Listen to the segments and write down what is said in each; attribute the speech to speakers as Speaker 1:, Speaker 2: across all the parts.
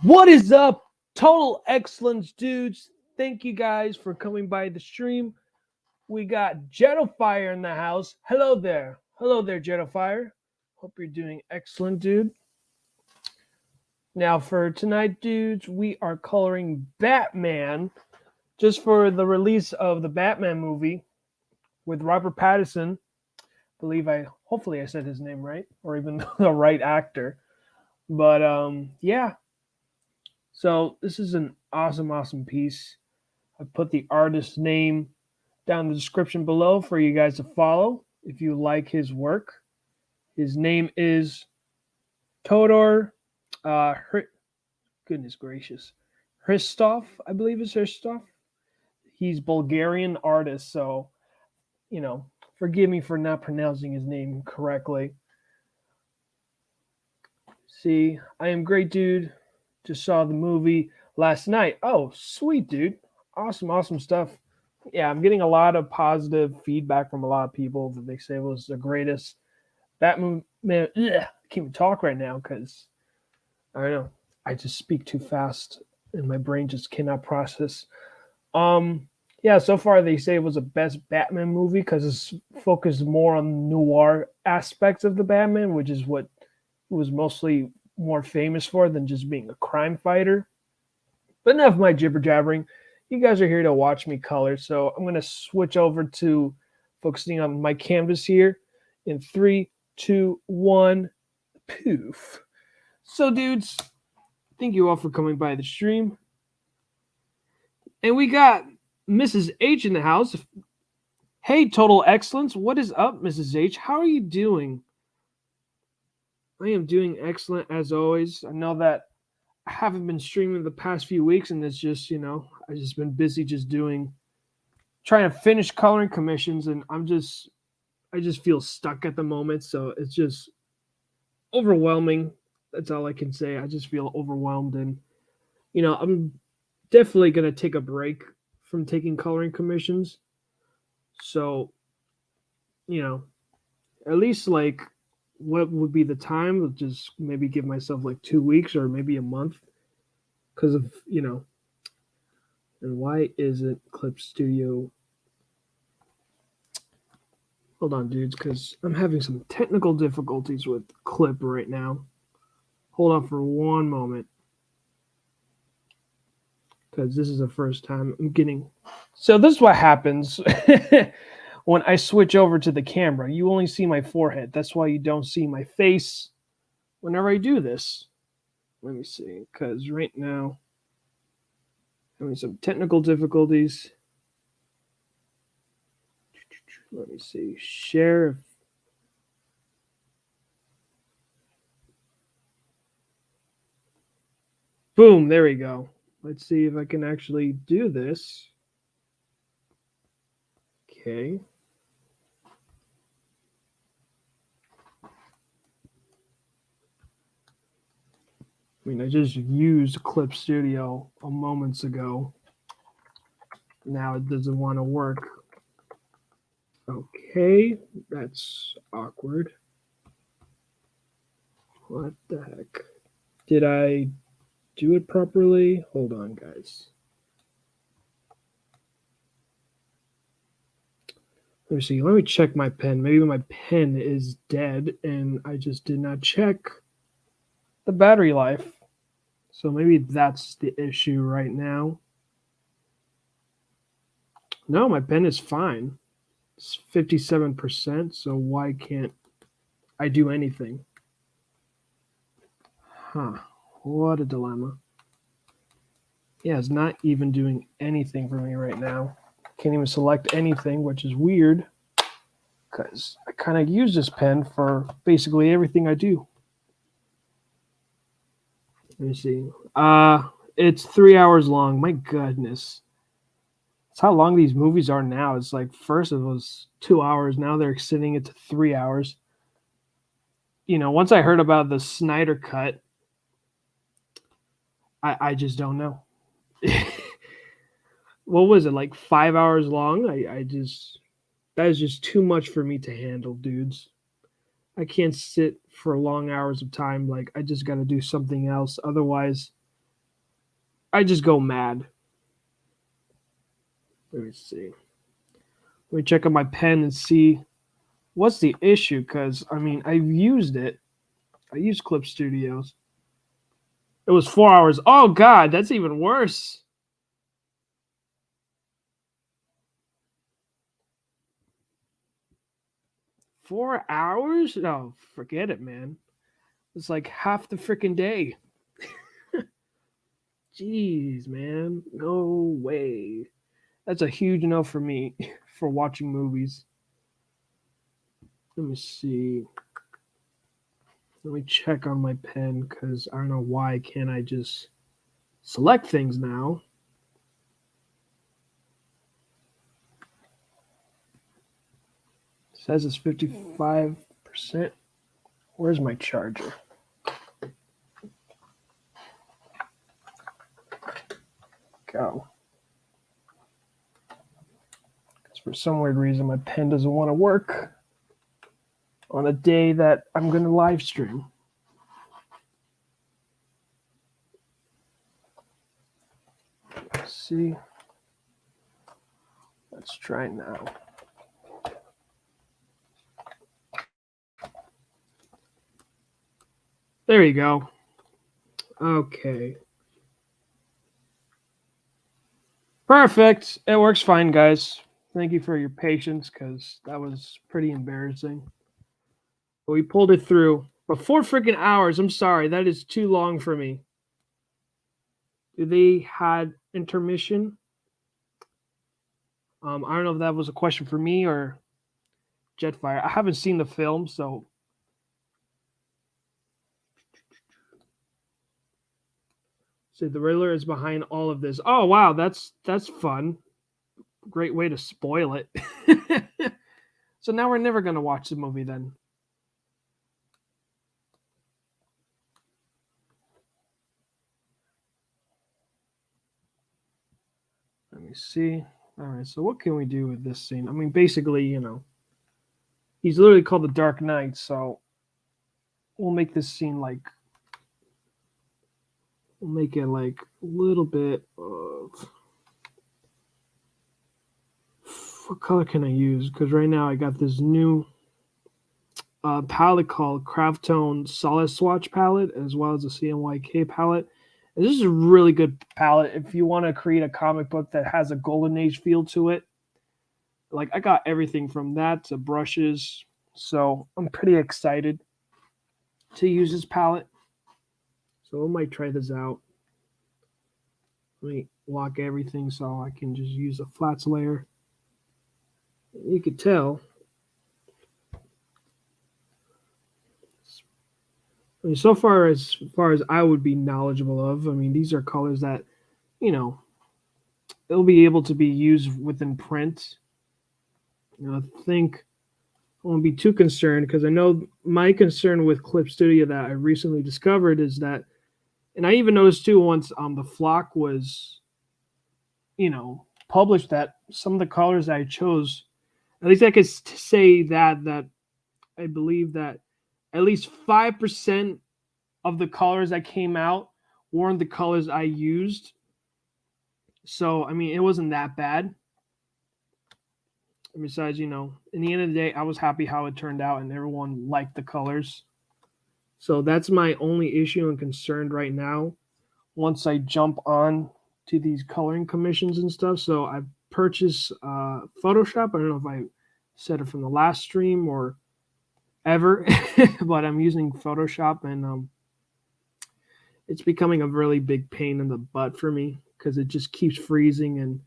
Speaker 1: What is up, Total Excellence dudes? Thank you guys for coming by the stream. We got Jetafire in the house. Hello there. Hello there, Jetafire. Hope you're doing excellent, dude. Now, for tonight, dudes, we are coloring Batman just for the release of the Batman movie with Robert Pattinson. Hopefully I said his name right, or even the right actor. But yeah, so this is an awesome piece. I put the artist's name down in the description below for you guys to follow if you like his work. His name is Todor. Goodness gracious, Hristov, I believe it's Hristov. He's Bulgarian artist, so you know, forgive me for not pronouncing his name correctly. See, I am great, dude. Just saw the movie last night. Oh, sweet, dude. Awesome stuff. Yeah, I'm getting a lot of positive feedback from a lot of people that they say it was the greatest Batman. Man, ugh, I can't even talk right now because I don't know. I just speak too fast and my brain just cannot process. Um, yeah, so far they say it was the best Batman movie because it's focused more on noir aspects of the Batman, which is what it was mostly more famous for than just being a crime fighter. But enough of my jibber jabbering. You guys are here to watch me color, so I'm gonna switch over to focusing on my canvas here in three, two, one, poof. So, dudes, thank you all for coming by the stream. And we got Mrs. H in the house. Hey, Total Excellence. What is up, Mrs. H? How are you doing? I am doing excellent as always. I know that I haven't been streaming the past few weeks, and it's just, I've just been busy just trying to finish coloring commissions, and I just feel stuck at the moment. So it's just overwhelming. That's all I can say. I just feel overwhelmed, and I'm definitely gonna take a break from taking coloring commissions. So, you know, at least like what would be the time? Just maybe give myself like 2 weeks or maybe a month because of And why isn't Clip Studio? Hold on, dudes, because I'm having some technical difficulties with Clip right now. Hold on for one moment. Because this is the first time I'm getting. So this is what happens when I switch over to the camera. You only see my forehead. That's why you don't see my face whenever I do this. Let me see, because right now I'm having some technical difficulties. Let me see. Share. Boom, there we go. Let's see if I can actually do this. Okay. I mean, I just used Clip Studio a moments ago. Now it doesn't want to work. Okay, that's awkward. What the heck? Did I do it properly? Hold on, guys. Let me see. Let me check my pen. Maybe my pen is dead and I just did not check the battery life. So maybe that's the issue right now. No, my pen is fine. It's 57%, so why can't I do anything? Huh. What a dilemma. Yeah, it's not even doing anything for me right now. Can't even select anything, which is weird because I kind of use this pen for basically everything I do. Let me see. It's 3 hours long. My goodness. That's how long these movies are now. It's like first it was 2 hours. Now they're extending it to 3 hours. Once I heard about the Snyder cut, I just don't know. What was it, like 5 hours long? That is just too much for me to handle, dudes. I can't sit for long hours of time. Like, I just got to do something else. Otherwise, I just go mad. Let me see. Let me check on my pen and see what's the issue. Because I mean, I've used it. I used Clip Studios. It was 4 hours. Oh God, that's even worse. 4 hours? No, forget it, man. It's like half the freaking day. Jeez, man. No way. That's a huge no for me for watching movies. Let me see. Let me check on my pen because I don't know why can't I just select things now. It says it's 55%. Where's my charger? Go. Because for some weird reason my pen doesn't want to work on a day that I'm going to live stream. Let's see. Let's try now. There you go. Okay. Perfect. It works fine, guys. Thank you for your patience because that was pretty embarrassing. But we pulled it through. But 4 freaking hours. I'm sorry. That is too long for me. Do they had intermission? I don't know if that was a question for me or Jetfire. I haven't seen the film, so. So the Riddler is behind all of this. Oh wow, that's fun. Great way to spoil it. So now we're never gonna watch the movie then. Let me see. All right, so what can we do with this scene? I mean, basically, he's literally called the Dark Knight, so we'll make this scene like we'll make it like a little bit of what color can I use? Because right now I got this new palette called Craftone Solid Swatch palette, as well as the CMYK palette. And this is a really good palette if you want to create a comic book that has a golden age feel to it. Like I got everything from that to brushes, so I'm pretty excited to use this palette. So I might try this out. Let me lock everything so I can just use a flats layer. You could tell. I mean, so far as I would be knowledgeable of, I mean, these are colors that, it'll be able to be used within print. I think I won't be too concerned because I know my concern with Clip Studio that I recently discovered is that, and I even noticed too once the flock was, published, that some of the colors I chose, at least I could say that I believe that at least 5% of the colors that came out weren't the colors I used. So I mean, it wasn't that bad. And besides, in the end of the day, I was happy how it turned out, and everyone liked the colors. So that's my only issue and concern right now. Once I jump on to these coloring commissions and stuff, so I've purchased Photoshop. I don't know if I said it from the last stream or ever, but I'm using Photoshop, and it's becoming a really big pain in the butt for me because it just keeps freezing, and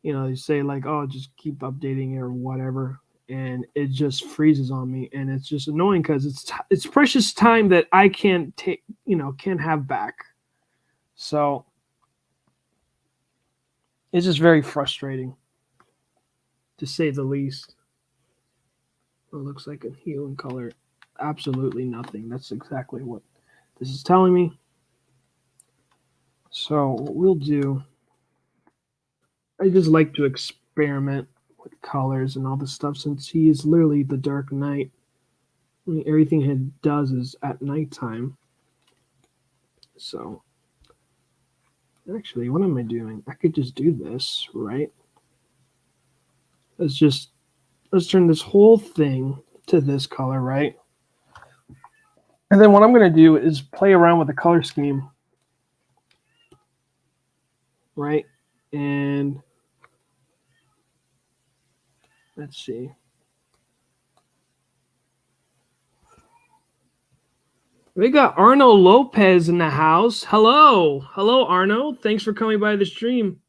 Speaker 1: you say like, oh, just keep updating it or whatever, and it just freezes on me, and it's just annoying because it's precious time that I can't take, can't have back. So it's just very frustrating, to say the least. It looks like a healing color. Absolutely nothing. That's exactly what this is telling me. So what we'll do, I just like to experiment with colors and all this stuff since he is literally the Dark Knight. I mean, everything he does is at nighttime. So Actually, what am I doing? I could just do this, right? Let's just let's turn this whole thing to this color, right? And then what I'm going to do is play around with the color scheme, right? And let's see. We got Arno Lopez in the house. Hello. Hello, Arno. Thanks for coming by the stream.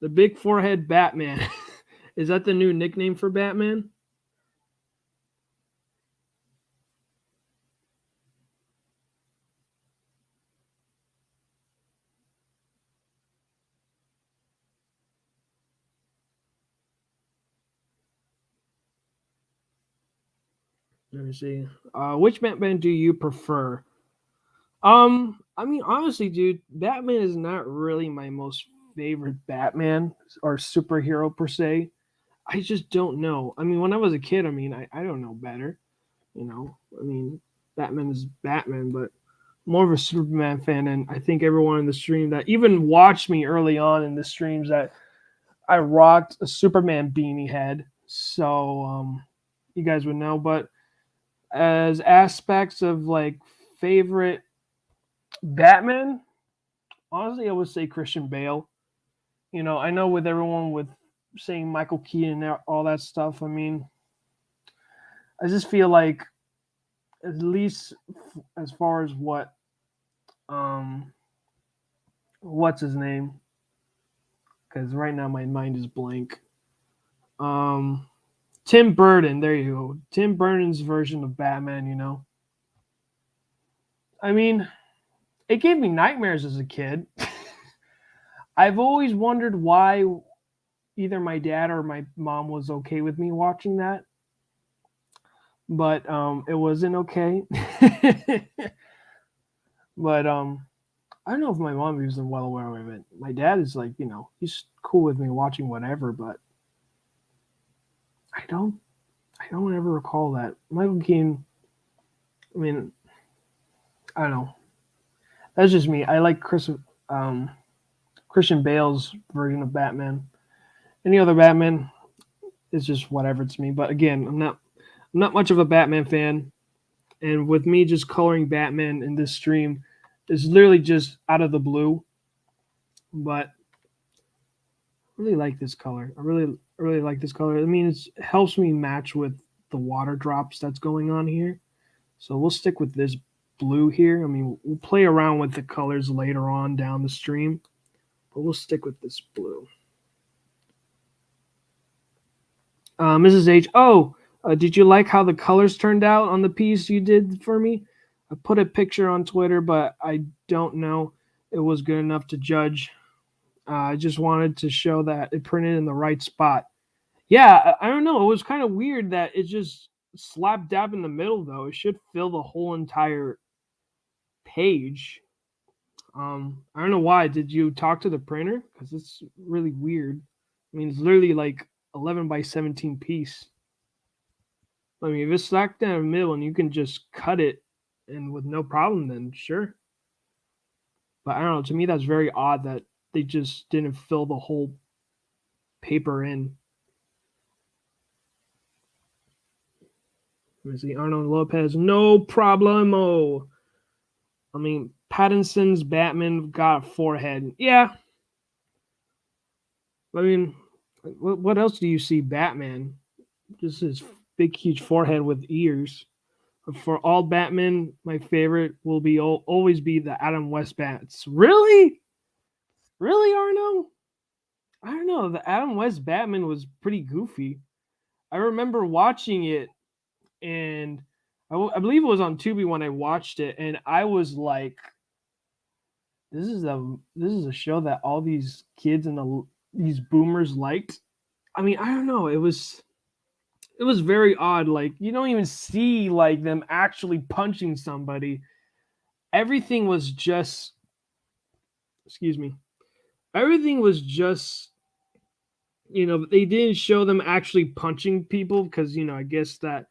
Speaker 1: The big forehead Batman. Is that the new nickname for Batman? Let me see. Which Batman do you prefer? I mean, honestly, dude, Batman is not really my most favorite Batman or superhero per se. I just don't know. I mean, when I was a kid, I mean, I don't know better. You know, I mean, Batman is Batman, but more of a Superman fan. And I think everyone in the stream that even watched me early on in the streams that I rocked a Superman beanie head. So, you guys would know. But as aspects of like favorite Batman, honestly, I would say Christian Bale. You know, I know with everyone with saying Michael Keaton and all that stuff. I mean, I just feel like at least as far as um what's his name? Because right now my mind is blank. Um, Tim Burton. There you go. Tim Burton's version of Batman. You know, I mean, it gave me nightmares as a kid. I've always wondered why either my dad or my mom was okay with me watching that, but it wasn't okay. But I don't know if my mom was well aware of it. My dad is like, you know, he's cool with me watching whatever, but I don't, I don't ever recall that. Michael Keaton. I mean, I don't know. That's just me. I like um, Christian Bale's version of Batman. Any other Batman is just whatever to me. But again, I'm not much of a Batman fan, and with me just coloring Batman in this stream is literally just out of the blue. But I really like this color. I really like this color. I mean, it helps me match with the water drops that's going on here. So we'll stick with this blue here. I mean, we'll play around with the colors later on down the stream, but we'll stick with this blue. Mrs. H. Oh, did you like how the colors turned out on the piece you did for me? I put a picture on Twitter, but I don't know it was good enough to judge. I just wanted to show that it printed in the right spot. Yeah, I don't know. It was kind of weird that it just slap dab in the middle, though. It should fill the whole entire page. I don't know why. Did you talk to the printer? Because it's really weird. I mean, it's literally like 11 by 17 piece. I mean, if it's slacked down the middle and you can just cut it and with no problem, then sure. But I don't know. To me, that's very odd that they just didn't fill the whole paper in. Let me see. Arnold Lopez, no problemo. I mean, Pattinson's Batman got a forehead. Yeah. I mean, what else do you see Batman? Just his big, huge forehead with ears. For all Batman, my favorite will be always be the Adam West Bats. Really? Really, Arno? I don't know. The Adam West Batman was pretty goofy. I remember watching it, and I believe it was on Tubi when I watched it, and I was like, this is a show that all these kids and these boomers liked. I mean, I don't know. It was very odd. Like you don't even see like them actually punching somebody. Everything was just excuse me. Everything was just you know they didn't show them actually punching people because you know I guess that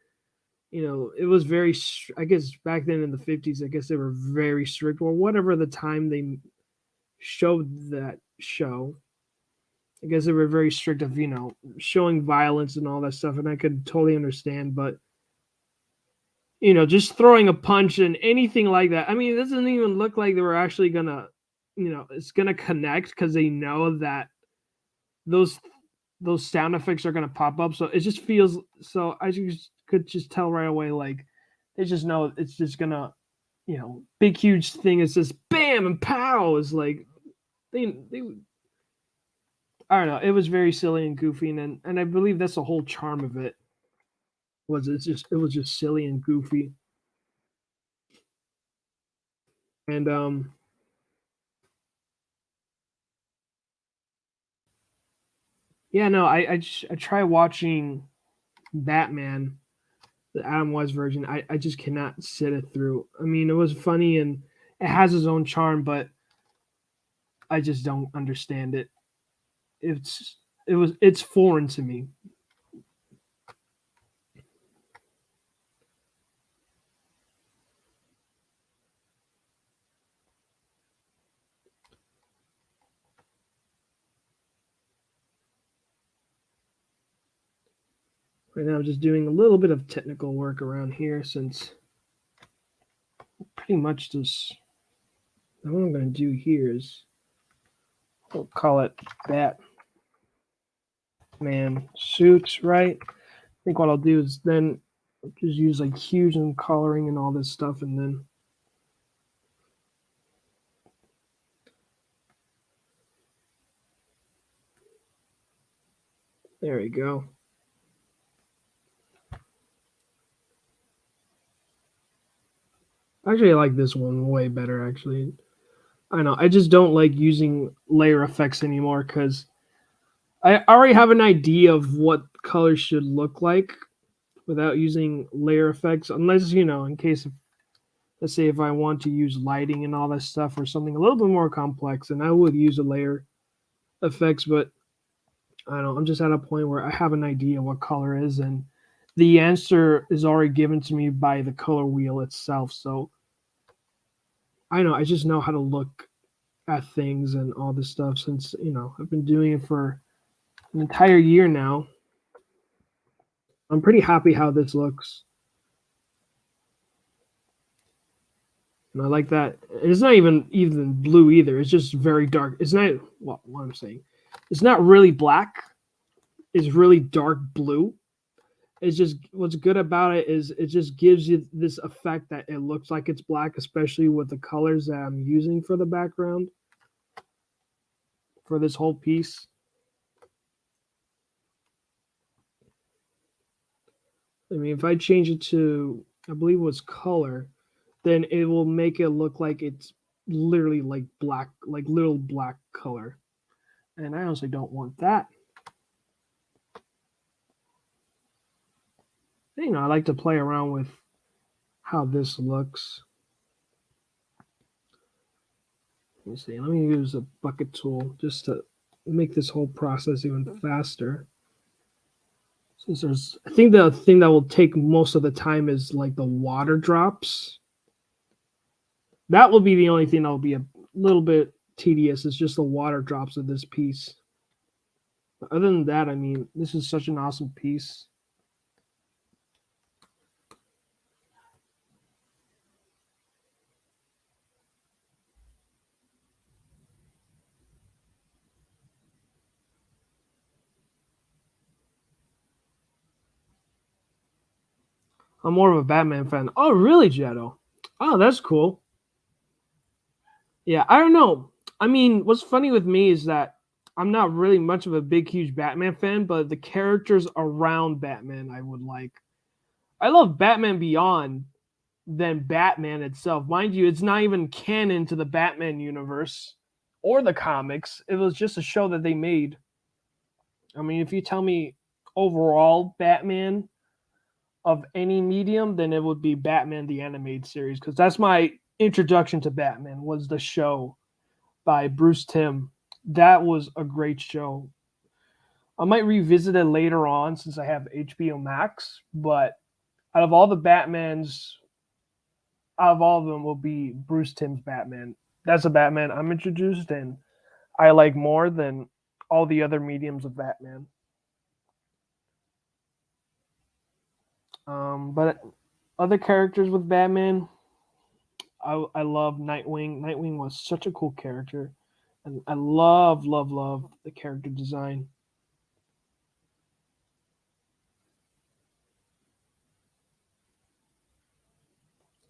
Speaker 1: It was very, I guess back then in the 50s, I guess they were very strict or whatever the time they showed that show. I guess they were very strict of, showing violence and all that stuff. And I could totally understand, but, just throwing a punch and anything like that. I mean, it doesn't even look like they were actually gonna, it's gonna connect because they know that those those sound effects are gonna pop up. So it just feels so I just could just tell right away, like they just know it's just gonna, big huge thing is just bam and pow is like they I don't know. It was very silly and goofy, and I believe that's the whole charm of it. It was just silly and goofy, and yeah, no, I try watching Batman, the Adam West version. I just cannot sit it through. I mean, it was funny and it has its own charm, but I just don't understand it. It's foreign to me. Right now, I'm just doing a little bit of technical work around here since pretty much this. What I'm going to do here is we'll call it Batman suits, right? I think what I'll do is then just use like hues and coloring and all this stuff, and then there we go. Actually, I like this one way better. Actually, I know. I just don't like using layer effects anymore because I already have an idea of what colors should look like without using layer effects, unless in case of, let's say if I want to use lighting and all that stuff or something a little bit more complex, and I would use a layer effects. But I don't know. I'm just at a point where I have an idea what color is, and the answer is already given to me by the color wheel itself. So I know. I just know how to look at things and all this stuff since I've been doing it for an entire year now. I'm pretty happy how this looks, and I like that. And it's not even blue either. It's just very dark. It's not what I'm saying. It's not really black. It's really dark blue. It's just what's good about it is it just gives you this effect that it looks like it's black, especially with the colors that I'm using for the background for this whole piece. I mean, if I change it to, I believe it was color, then it will make it look like it's literally like black, like little black color. And I honestly don't want that. I like to play around with how this looks. Let me see. Let me use a bucket tool just to make this whole process even faster. Since I think the thing that will take most of the time is like the water drops. That will be the only thing that will be a little bit tedious. It's just the water drops of this piece. But other than that, I mean, this is such an awesome piece. I'm more of a Batman fan. Oh, really, Jetto? Oh, that's cool. Yeah, I don't know. I mean, what's funny with me is that I'm not really much of a big, huge Batman fan, but the characters around Batman I would like. I love Batman Beyond than Batman itself. Mind you, it's not even canon to the Batman universe or the comics. It was just a show that they made. I mean, if you tell me overall Batman of any medium, then it would be Batman the animated series because that's my introduction to Batman was the show by Bruce Timm. That was a great show. I might revisit it later on since I have HBO Max, but Out of all the Batmans, out of all of them will be Bruce Timm's Batman. That's a Batman I'm introduced in. I like more than all the other mediums of Batman. But other characters with Batman, I love Nightwing. Nightwing was such a cool character, and I love the character design.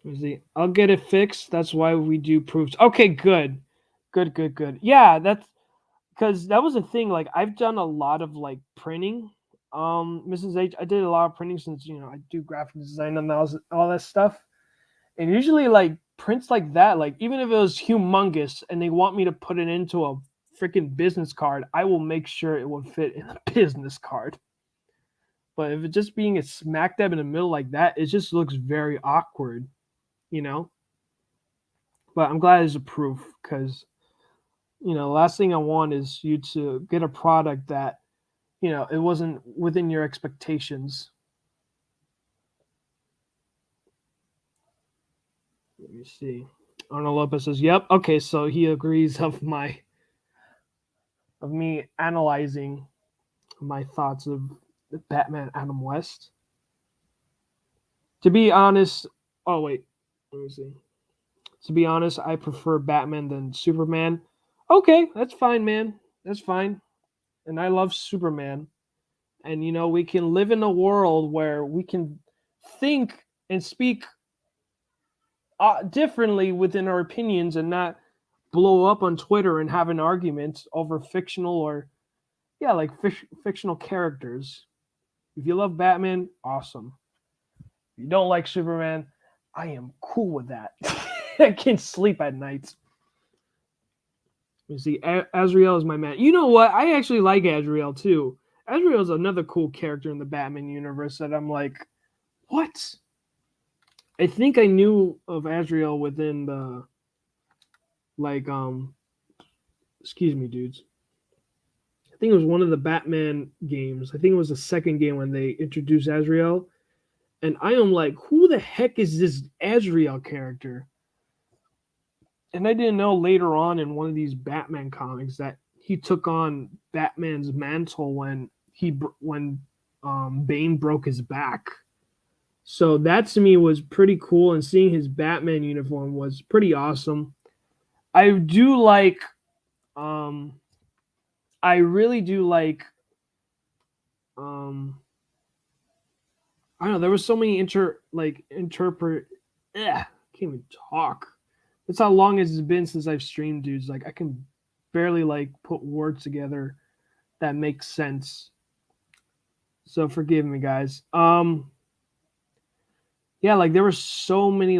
Speaker 1: Let me see. I'll get it fixed. That's why we do proofs. Okay, good, good. Yeah, that's because that was a thing. Like I've done a lot of like printing. Mrs. H, I did a lot of printing since I do graphic design and all that stuff. And usually like prints like that, like even if it was humongous and they want me to put it into a freaking business card, I will make sure it will fit in a business card. But if it's just being a smack dab in the middle like that, it just looks very awkward, you know. But I'm glad it's a proof because the last thing I want is you to get a product that it wasn't within your expectations. Let me see. Arnold Lopez says, "Yep, okay." So he agrees of me analyzing my thoughts of Batman Adam West. To be honest, oh wait, let me see. To be honest, I prefer Batman than Superman. Okay, that's fine, man. That's fine. And I love Superman. And we can live in a world where we can think and speak differently within our opinions and not blow up on Twitter and have an argument over fictional or like fictional characters. If you love Batman, awesome. If you don't like Superman, I am cool with that. I can sleep at night. You see, Azrael is my man. You know what? I actually like Azrael too. Azrael is another cool character in the Batman universe that I'm like, what? I think I knew of Azrael within the excuse me, dudes. I think it was one of the Batman games. I think it was the second game when they introduced Azrael. And I am like, who the heck is this Azrael character? And I didn't know later on in one of these Batman comics that he took on Batman's mantle when Bane broke his back. So that to me was pretty cool, and seeing his Batman uniform was pretty awesome. I do like, I really do like, I don't know. There was so many interpret. Can't even talk. That's how long it's been since I've streamed, dudes. Like I can barely put words together that make sense. So forgive me, guys. Yeah, there were so many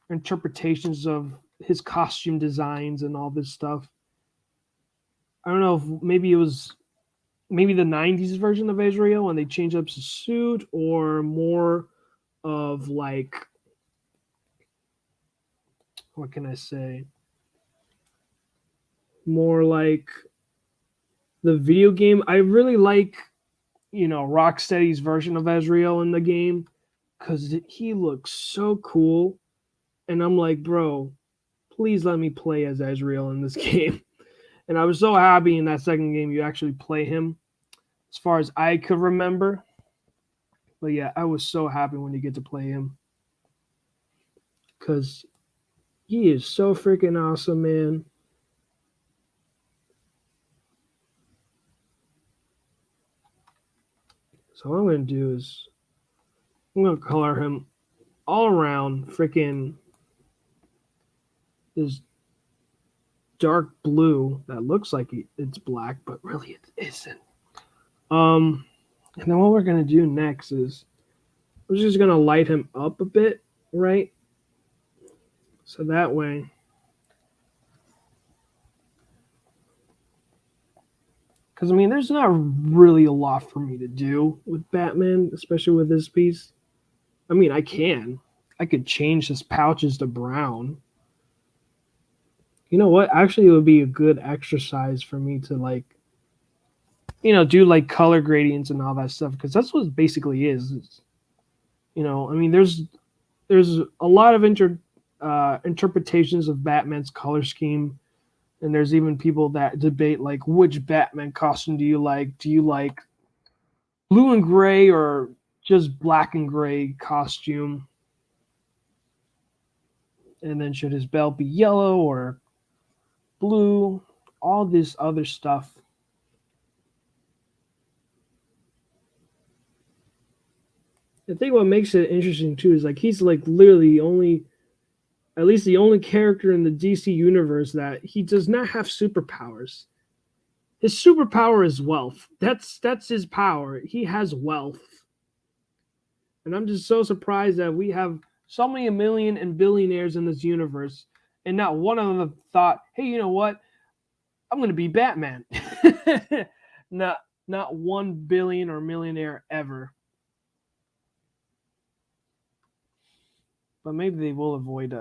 Speaker 1: interpretations of his costume designs and all this stuff. I don't know if maybe it was maybe the 90s version of Israel when they changed up his suit, or more of what can I say? More like the video game. I really like, Rocksteady's version of Azrael in the game because he looks so cool. And I'm like, bro, please let me play as Azrael in this game. And I was so happy in that second game you actually play him, as far as I could remember. But yeah, I was so happy when you get to play him because he is so freaking awesome, man. So what I'm going to do is I'm going to color him all around freaking this dark blue that looks like it's black, but really it isn't. And then what we're going to do next is we're just going to light him up a bit, right? So that way, because I mean, there's not really a lot for me to do with Batman, especially with this piece. I mean, I could change his pouches to brown. You know what? Actually, it would be a good exercise for me to do color gradients and all that stuff, because that's what it basically is. I mean, there's a lot of interpretations of Batman's color scheme, and there's even people that debate like which Batman costume do you like? Do you like blue and gray or just black and gray costume? And then should his belt be yellow or blue? All this other stuff. I think what makes it interesting too is like he's like literally the only, at least the only character in the DC universe that he does not have superpowers. His superpower is wealth. That's his power. He has wealth. And I'm just so surprised that we have so many million and billionaires in this universe, and not one of them thought, "Hey, you know what? I'm going to be Batman." not not 1 billion or millionaire ever. But maybe they will avoid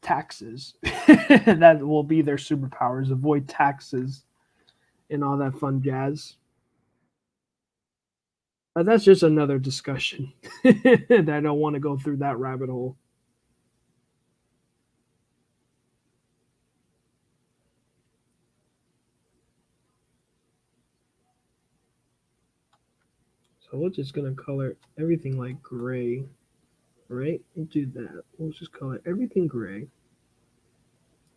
Speaker 1: taxes. That will be their superpowers: avoid taxes and all that fun jazz. But that's just another discussion. That I don't want to go through that rabbit hole. So we're just gonna color everything like gray, right? We'll do that. We'll just color everything gray.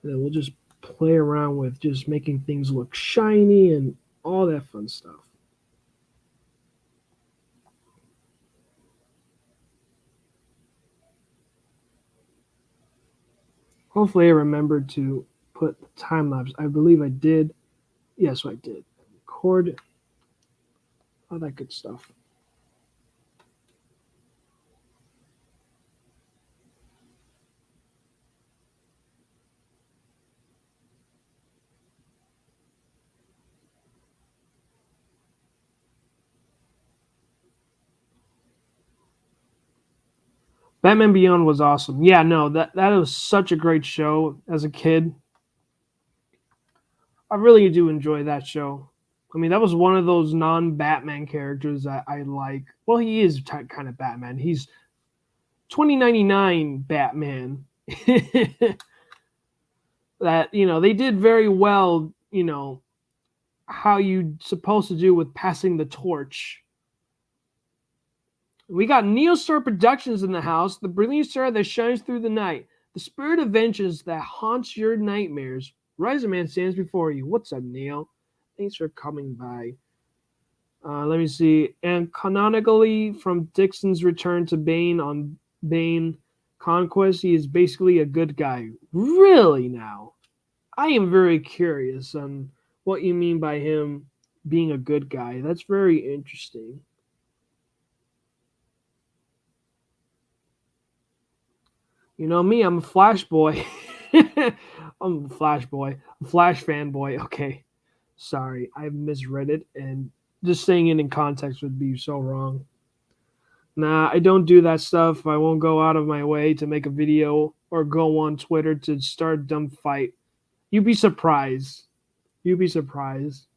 Speaker 1: And then we'll just play around with just making things look shiny and all that fun stuff. Hopefully I remembered to put the time lapse. I believe I did. Yes, I did. Record, all that good stuff. Batman Beyond was awesome. Yeah, no, that was such a great show as a kid. I really do enjoy that show. I mean, that was one of those non-Batman characters that I like. Well, he is kind of Batman. He's 2099 Batman. That they did very well. How you supposed to do with passing the torch. We got Neostar Productions in the house, the brilliant star that shines through the night, the spirit of vengeance that haunts your nightmares. Riser Man stands before you. What's up, Neo? Thanks for coming by. Let me see. And canonically, from Dixon's return to Bane on Bane Conquest, he is basically a good guy. Really now? I am very curious on what you mean by him being a good guy. That's very interesting. You know me, I'm a Flash boy. I'm a Flash boy. Flash fanboy. Okay. Sorry, I misread it, and just saying it in context would be so wrong. Nah, I don't do that stuff. I won't go out of my way to make a video or go on Twitter to start a dumb fight. You'd be surprised. You'd be surprised.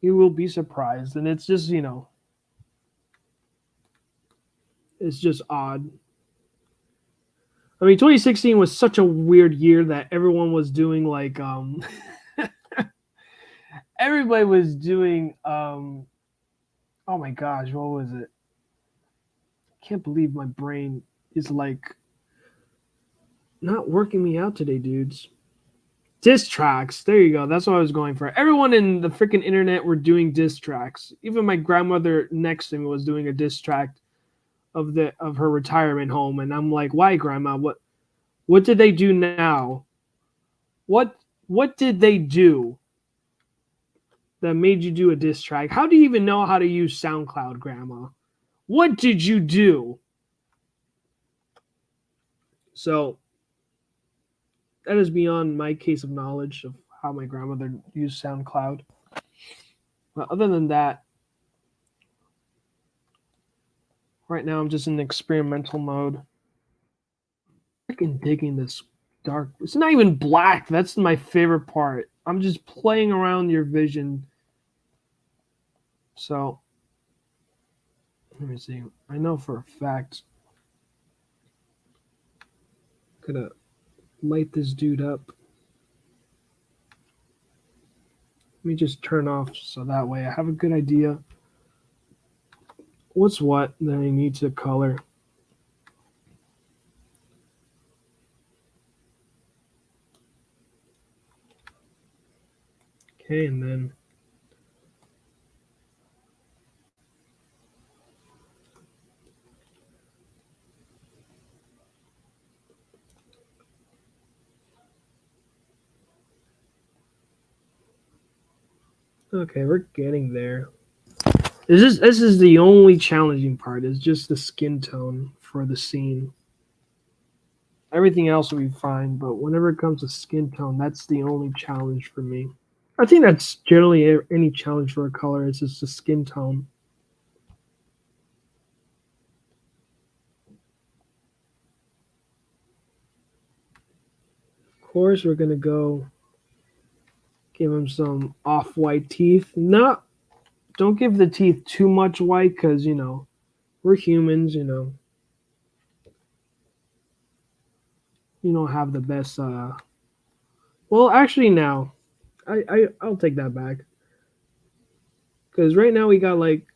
Speaker 1: You will be surprised. And it's just, it's just odd. I mean, 2016 was such a weird year that everyone was doing like everybody was doing oh my gosh, what was it? I can't believe my brain is like not working me out today, dudes. Diss tracks. There you go. That's what I was going for. Everyone in the freaking internet were doing diss tracks. Even my grandmother next to me was doing a diss track of her retirement home, and I'm like, why, Grandma? What did they do now? What did they do that made you do a diss track? How do you even know how to use SoundCloud, Grandma? What did you do? So that is beyond my case of knowledge of how my grandmother used SoundCloud. But other than that, right now I'm just in experimental mode. Freaking digging this dark. It's not even black. That's my favorite part. I'm just playing around your vision. So let me see. I know for a fact. Gonna light this dude up. Let me just turn off so that way I have a good idea what's what that I need to color. Okay, and then okay, we're getting there. This is the only challenging part, is just the skin tone for the scene. Everything else will be fine, but whenever it comes to skin tone, that's the only challenge for me. I think that's generally any challenge for a color, is just the skin tone. Of course, we're gonna go give him some off-white teeth. Not, don't give the teeth too much white, because we're humans. You don't have the best. Well, actually, now I'll take that back, because right now we got like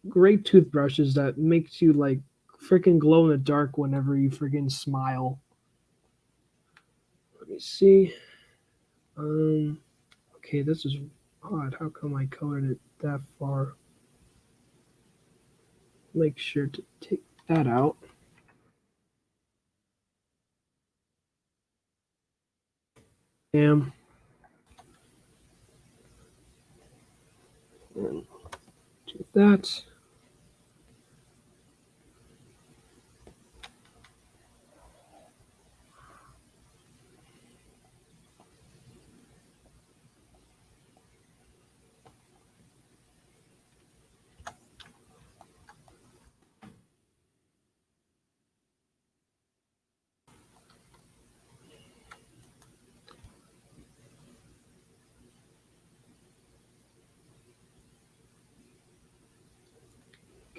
Speaker 1: great toothbrushes that makes you like freaking glow in the dark whenever you freaking smile. Let me see. Um. Okay, this is odd. How come I colored it that far? Make sure to take that out. Damn. And do that.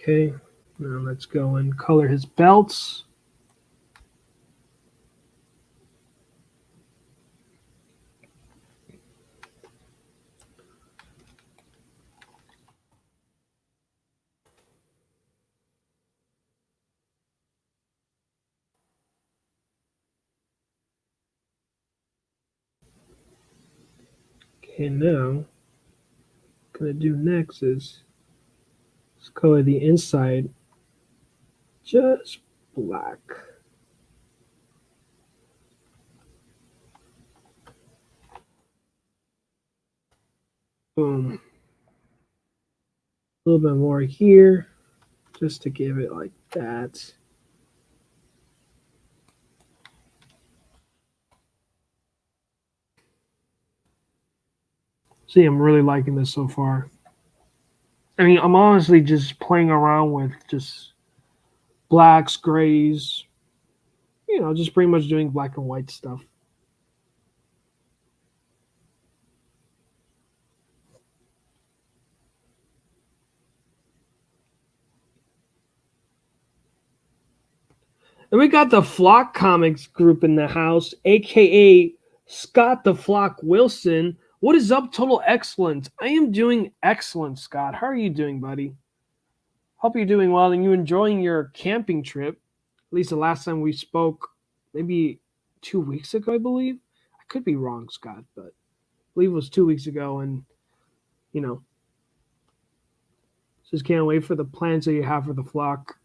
Speaker 1: Okay. Now let's go and color his belts. Okay, now what I'm gonna do next is let's color the inside just black. Boom. A little bit more here, just to give it like that. See, I'm really liking this so far. I mean, I'm honestly just playing around with just blacks, grays, just pretty much doing black and white stuff. And we got the Flock Comics group in the house, aka Scott the Flock Wilson. What is up, Total Excellence? I am doing excellent, Scott. How are you doing, buddy? Hope you're doing well and you enjoying your camping trip. At least the last time we spoke, maybe 2 weeks ago, I believe. I could be wrong, Scott, but I believe it was 2 weeks ago. And, you know, just can't wait for the plans that you have for the flock.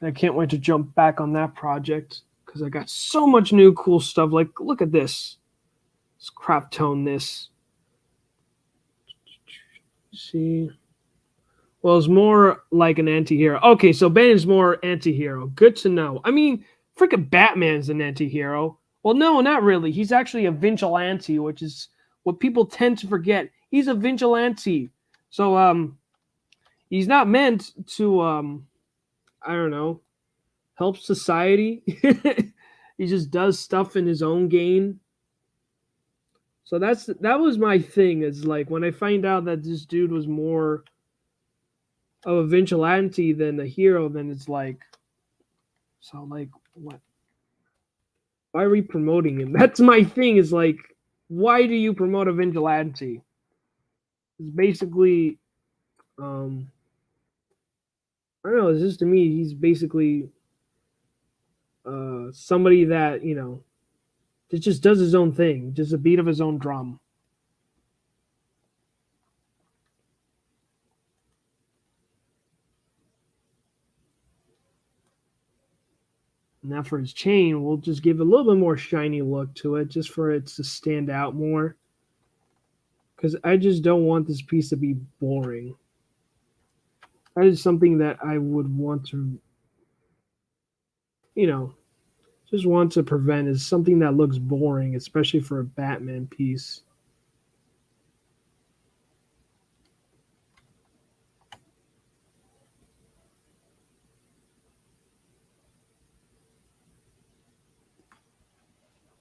Speaker 1: I can't wait to jump back on that project because I got so much new cool stuff. Like, look at this. Let's crop tone this. See. Well, it's more like an anti-hero. Okay, so Ben is more anti-hero. Good to know. I mean, freaking Batman's an anti-hero. Well, no, not really. He's actually a vigilante, which is what people tend to forget. He's a vigilante. So he's not meant to I don't know, help society. He just does stuff in his own gain. So that was my thing. Is like when I find out that this dude was more of a vigilante than a hero, then it's like, so like what? Why are we promoting him? That's my thing. Is like, why do you promote a vigilante? It's basically, um, I don't know. It's just to me, he's basically somebody that that just does his own thing, just a beat of his own drum. Now for his chain, we'll just give a little bit more shiny look to it, just for it to stand out more. Because I just don't want this piece to be boring. That is something that I would want to, you know, just want to prevent is something that looks boring, especially for a Batman piece.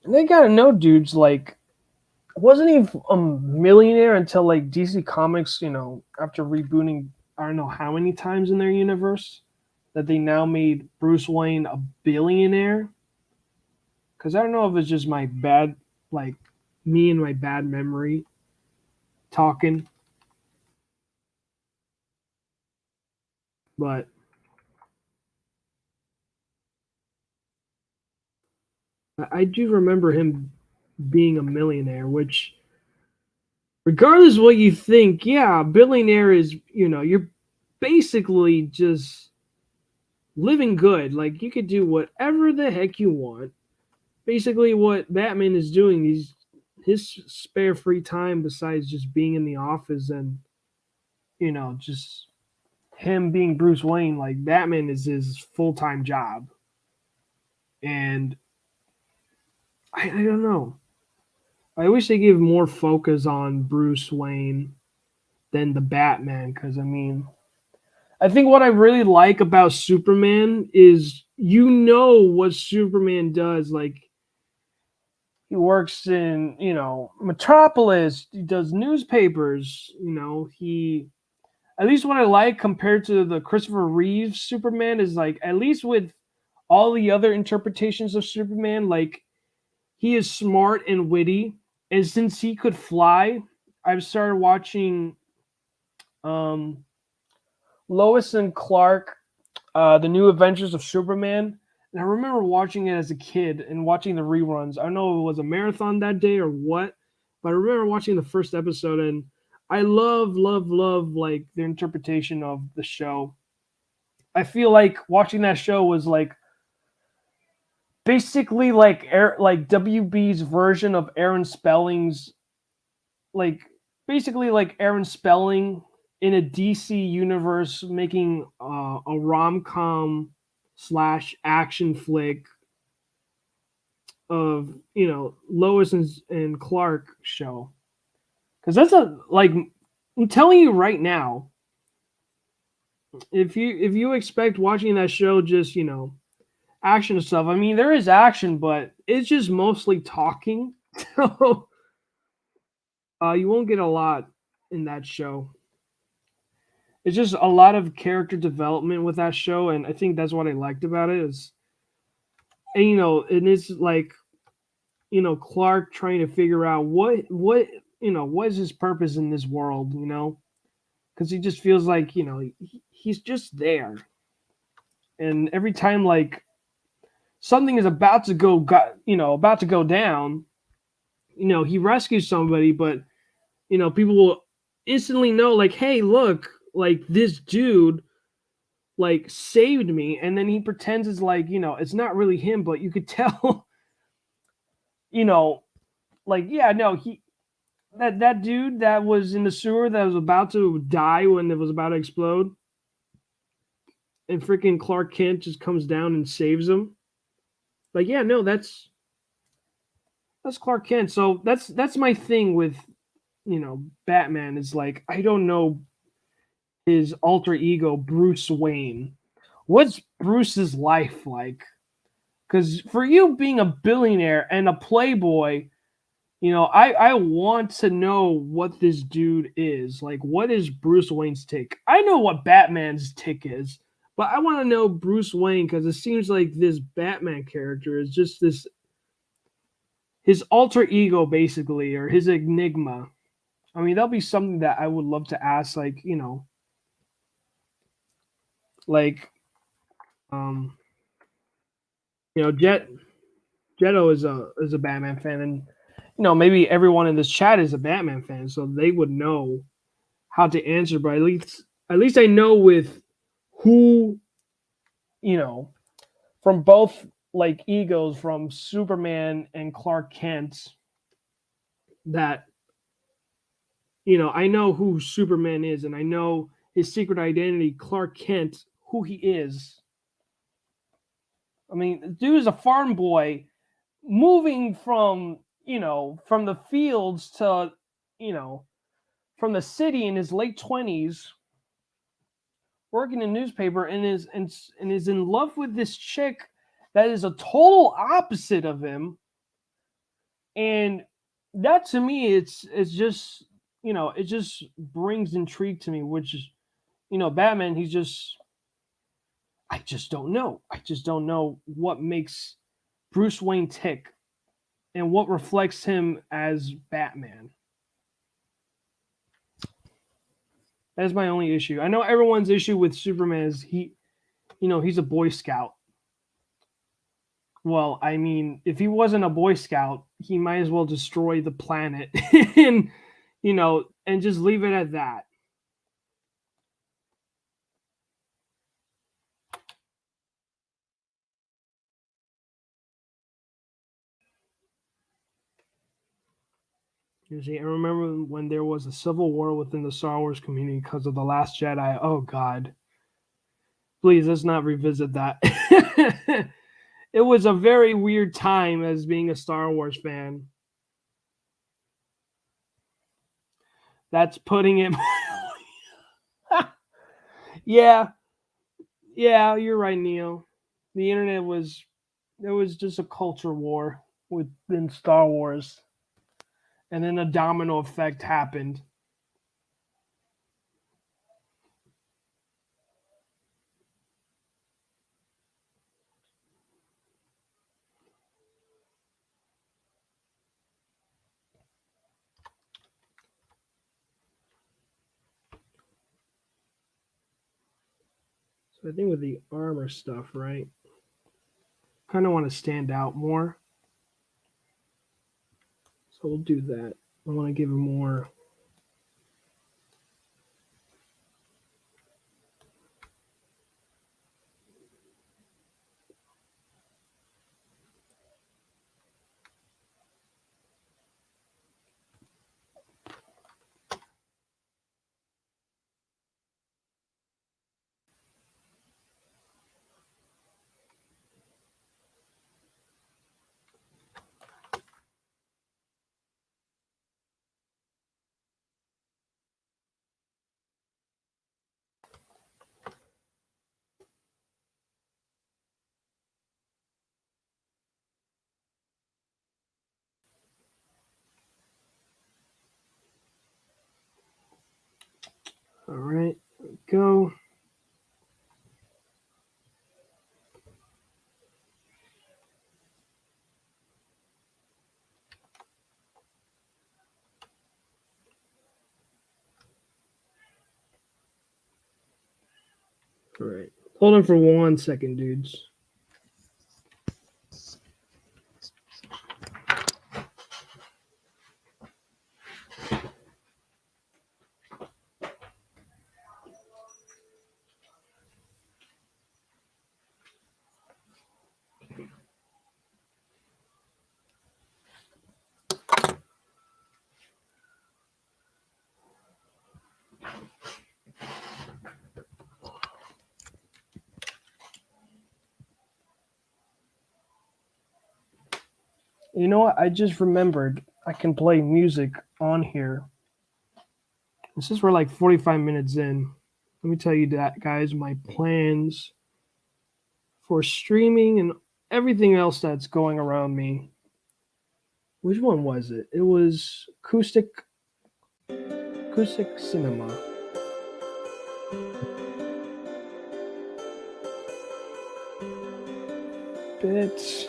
Speaker 1: And they gotta know, dudes, like, wasn't he a millionaire until like DC Comics, after rebooting, I don't know how many times in their universe, that they now made Bruce Wayne a billionaire? Because I don't know if it's just my bad, like, me and my bad memory talking, but I do remember him being a millionaire, which, regardless of what you think, yeah, billionaire is, you're basically just living good. Like, you could do whatever the heck you want. Basically, what Batman is doing, his spare free time, besides just being in the office and, just him being Bruce Wayne, like, Batman is his full time job. And I don't know. I wish they give more focus on Bruce Wayne than the Batman, because, I mean, I think what I really like about Superman is what Superman does. Like, he works in, Metropolis, he does newspapers, he, at least what I like compared to the Christopher Reeves Superman is, like, at least with all the other interpretations of Superman, like, he is smart and witty. And since he could fly, I've started watching um, Lois and Clark, the New Adventures of Superman. And I remember watching it as a kid and watching the reruns. I don't know if it was a marathon that day or what, but I remember watching the first episode, and I love like their interpretation of the show. I feel like watching that show was like basically like WB's version of Aaron Spelling's, like, basically like Aaron Spelling in a DC universe making a rom com slash action flick of Lois and Clark show. Because that's a, like, I'm telling you right now, if you expect watching that show just action stuff, I mean, there is action, but it's just mostly talking. So you won't get a lot in that show. It's just a lot of character development with that show, and I think that's what I liked about it. Is, and and it's like, Clark trying to figure out what is his purpose in this world, because he just feels like he's just there, and every time, like, something is about to go down, he rescues somebody, but people will instantly know, like, hey, look, like, this dude, like, saved me, and then he pretends it's like, it's not really him, but you could tell, you know like, yeah, no, that dude that was in the sewer that was about to die when it was about to explode, and freaking Clark Kent just comes down and saves him. Like, yeah, no, that's Clark Kent. So that's my thing with Batman, is like, I don't know his alter ego Bruce Wayne. What's Bruce's life like? Because for you being a billionaire and a playboy, I want to know what this dude is. Like, what is Bruce Wayne's tick? I know what Batman's tick is, but I want to know Bruce Wayne because it seems like this Batman character is just this his alter ego, basically, or his enigma. I mean, that'll be something that I would love to ask, like, like, um, Jetto is a Batman fan, and maybe everyone in this chat is a Batman fan, so they would know how to answer. But at least I know with who you know from both like egos from Superman and Clark Kent that I know who Superman is, and I know his secret identity, Clark Kent, who he is. I mean, the dude is a farm boy moving from the fields to you know from the city in his late 20s, working in a newspaper, and is in love with this chick that is a total opposite of him. And that, to me, it's just it just brings intrigue to me, which is Batman. I just don't know what makes Bruce Wayne tick and what reflects him as Batman. That's my only issue. I know everyone's issue with Superman is he's a Boy Scout. Well, I mean, if he wasn't a Boy Scout, he might as well destroy the planet and and just leave it at that. You see, I remember when there was a civil war within the Star Wars community because of The Last Jedi. Oh God. Please, let's not revisit that. It was a very weird time as being a Star Wars fan. That's putting it. Yeah, yeah, you're right, Neil. The internet was There was just a culture war within Star Wars, and then a domino effect happened. So I think with the armor stuff, right? Kind of want to stand out more, so we'll do that. I want to give him more. All right, go. All right, hold on for 1 second, dudes. You know what? I just remembered I can play music on here. Since we're like 45 minutes in, let me tell you that, guys, my plans for streaming and everything else that's going around me. Which one was it? It was acoustic cinema. If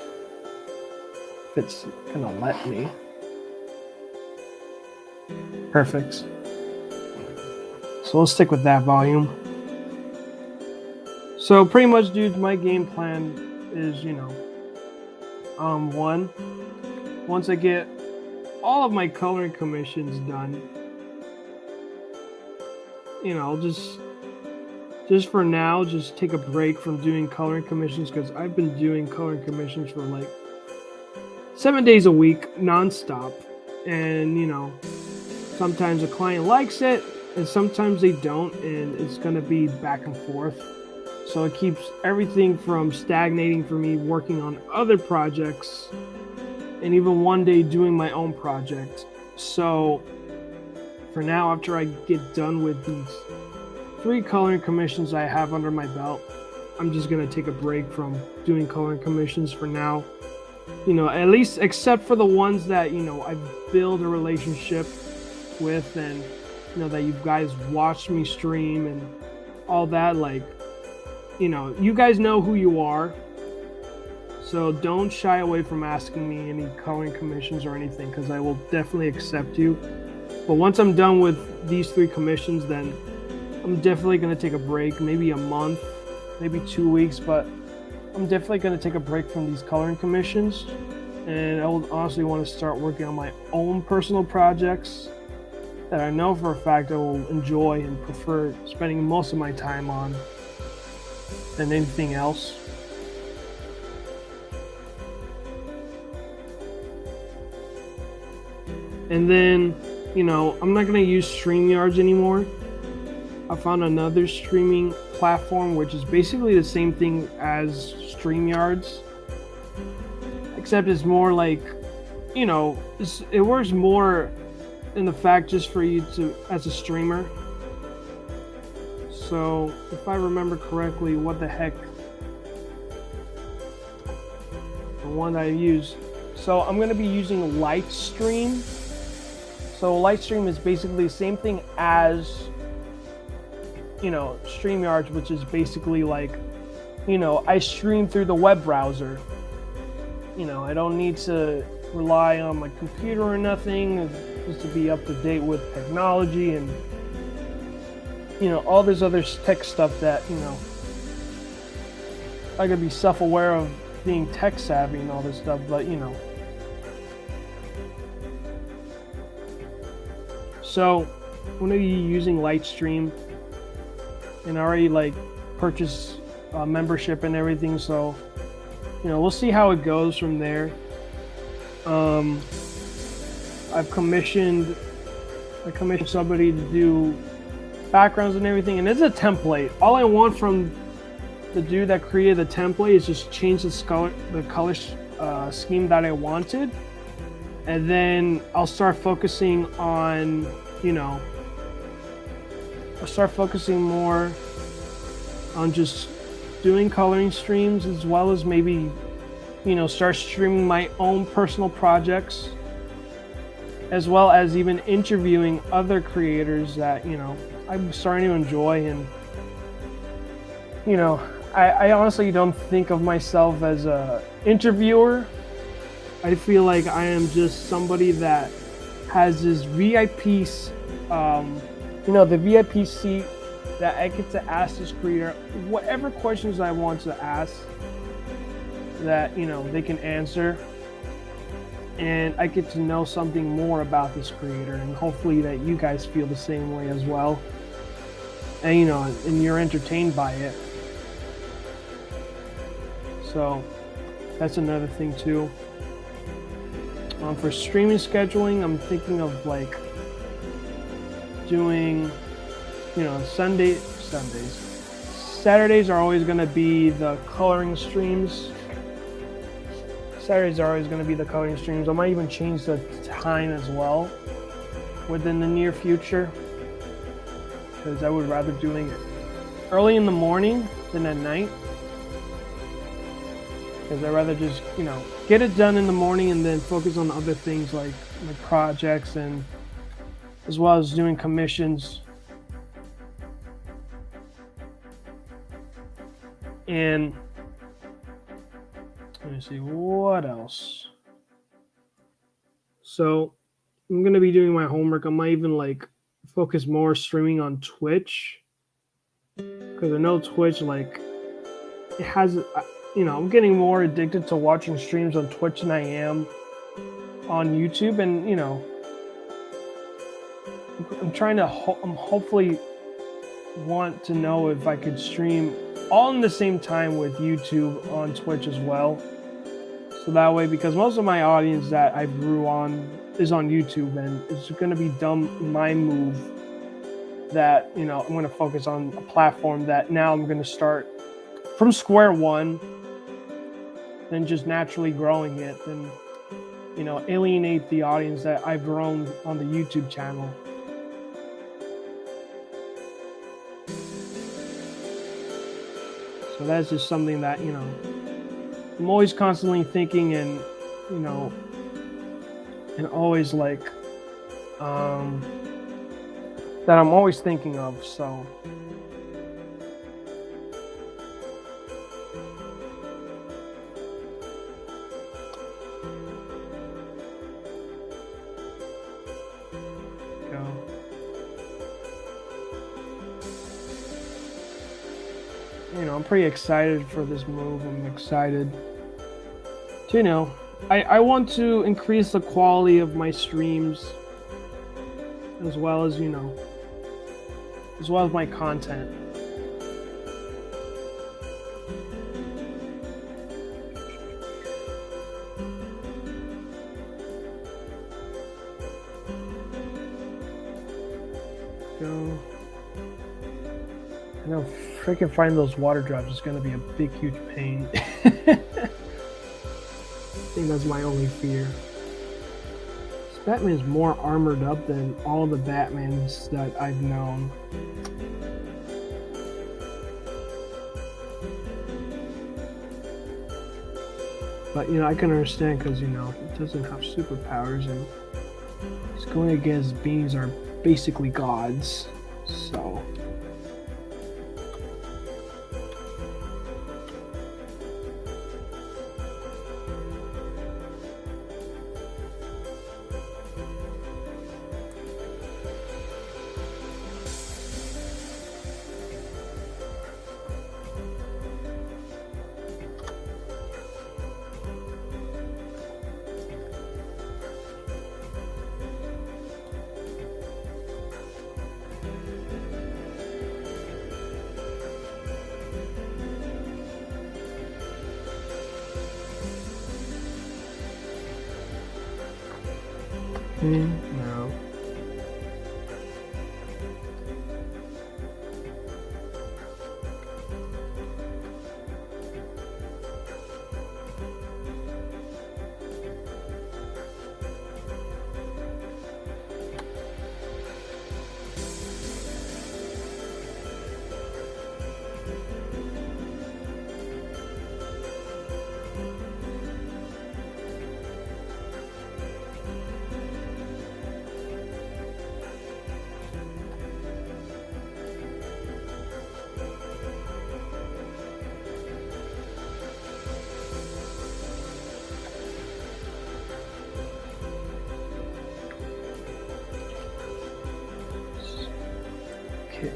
Speaker 1: it's gonna let me. Perfect. So we'll stick with that volume. So pretty much, dude, my game plan is, once I get all of my coloring commissions done, I'll just for now, just take a break from doing coloring commissions, because I've been doing coloring commissions for like 7 days a week, nonstop. And, sometimes a client likes it and sometimes they don't, and it's going to be back and forth. So it keeps everything from stagnating for me working on other projects and even one day doing my own project. So for now, after I get done with these 3 coloring commissions I have under my belt, I'm just going to take a break from doing coloring commissions for now. At least except for the ones that, I've built a relationship with, and, that you guys watched me stream and all that. Like, you guys know who you are. So don't shy away from asking me any coloring commissions or anything, because I will definitely accept you. But once I'm done with these 3 commissions, then I'm definitely going to take a break, maybe a month, maybe 2 weeks, but I'm definitely going to take a break from these coloring commissions. And I would honestly want to start working on my own personal projects that I know for a fact I will enjoy and prefer spending most of my time on than anything else. And then, I'm not going to use StreamYards anymore. I found another streaming platform which is basically the same thing as StreamYards, except it's more like, it works more in the fact just for you to, as a streamer. So if I remember correctly, what the heck, the one I use. So I'm going to be using Lightstream. So Lightstream is basically the same thing as, StreamYards, which is basically like, I stream through the web browser. I don't need to rely on my computer or nothing, just to be up to date with technology and, all this other tech stuff that, I could be self-aware of being tech savvy and all this stuff, but, So I'm going to be using Lightstream, and I already purchased a membership and everything, so we'll see how it goes from there. I've commissioned somebody to do backgrounds and everything, and it's a template. All I want from the dude that created the template is just change the color scheme that I wanted, and then I'll start focusing on, I'll start focusing more on just doing coloring streams, as well as maybe, start streaming my own personal projects, as well as even interviewing other creators that, I'm starting to enjoy. And, I honestly don't think of myself as a interviewer. I feel like I am just somebody that has this VIP, the VIP seat, that I get to ask this creator whatever questions I want to ask, that, they can answer. And I get to know something more about this creator, and hopefully that you guys feel the same way as well. And, and you're entertained by it. So that's another thing too. For streaming scheduling, I'm thinking of doing, Saturdays are always going to be the coloring streams. I might even change the time as well within the near future, because I would rather doing it early in the morning than at night. because I'd rather just, get it done in the morning and then focus on other things like my projects and as well as doing commissions. And let me see what else. So I'm gonna be doing my homework. I might even like focus more streaming on Twitch because I know Twitch like it has. I'm getting more addicted to watching streams on Twitch than I am on YouTube, and I'm trying to. I'm hopefully want to know if I could stream all in the same time with YouTube on Twitch as well. So that way, because most of my audience that I grew on is on YouTube, and it's going to be dumb my move that I'm going to focus on a platform that now I'm going to start from square one, then just naturally growing it, and alienate the audience that I've grown on the YouTube channel. So that's just something that I'm always constantly thinking, and and always like that I'm always thinking of. So I'm pretty excited for this move. I'm excited to, I want to increase the quality of my streams as well as, as well as my content. I know, freaking find those water drops is going to be a big, huge pain. I think that's my only fear. This Batman is more armored up than all the Batmans that I've known. But, I can understand because, he doesn't have superpowers and he's going against beings that are basically gods. So... No. Okay.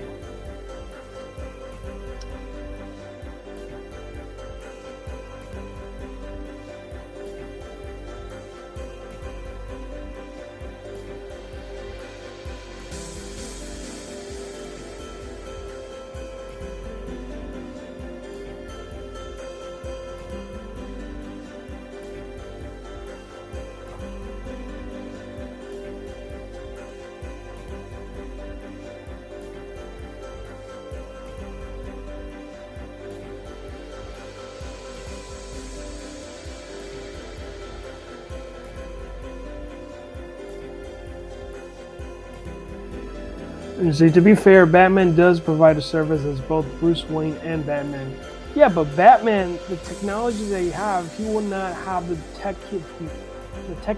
Speaker 1: And see, to be fair, Batman does provide a service as both Bruce Wayne and Batman. Yeah, but Batman, the technology that he would not have the tech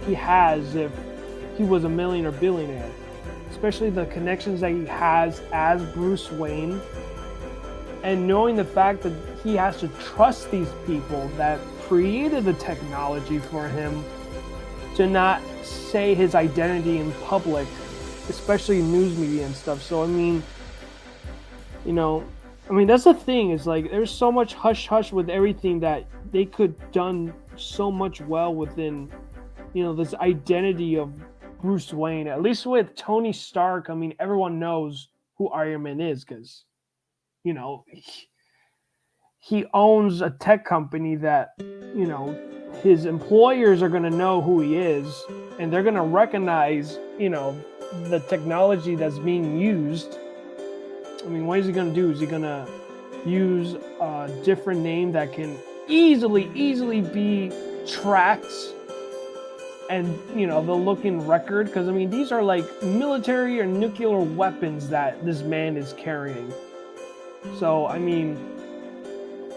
Speaker 1: he has if he was a millionaire billionaire. Especially the connections that he has as Bruce Wayne, and knowing the fact that he has to trust these people that created the technology for him to not say his identity in public, especially news media and stuff. So I mean, you know, that's the thing, is like there's so much hush hush with everything that they could done so much well within, this identity of Bruce Wayne. At least with Tony Stark, I mean, everyone knows who Iron Man is, because you know he owns a tech company that, his employers are going to know who he is, and they're going to recognize, the technology that's being used. I mean, what is he going to do? Is he going to use a different name that can easily be tracked, and they'll look in record? Because I mean, these are like military or nuclear weapons that this man is carrying. So I mean,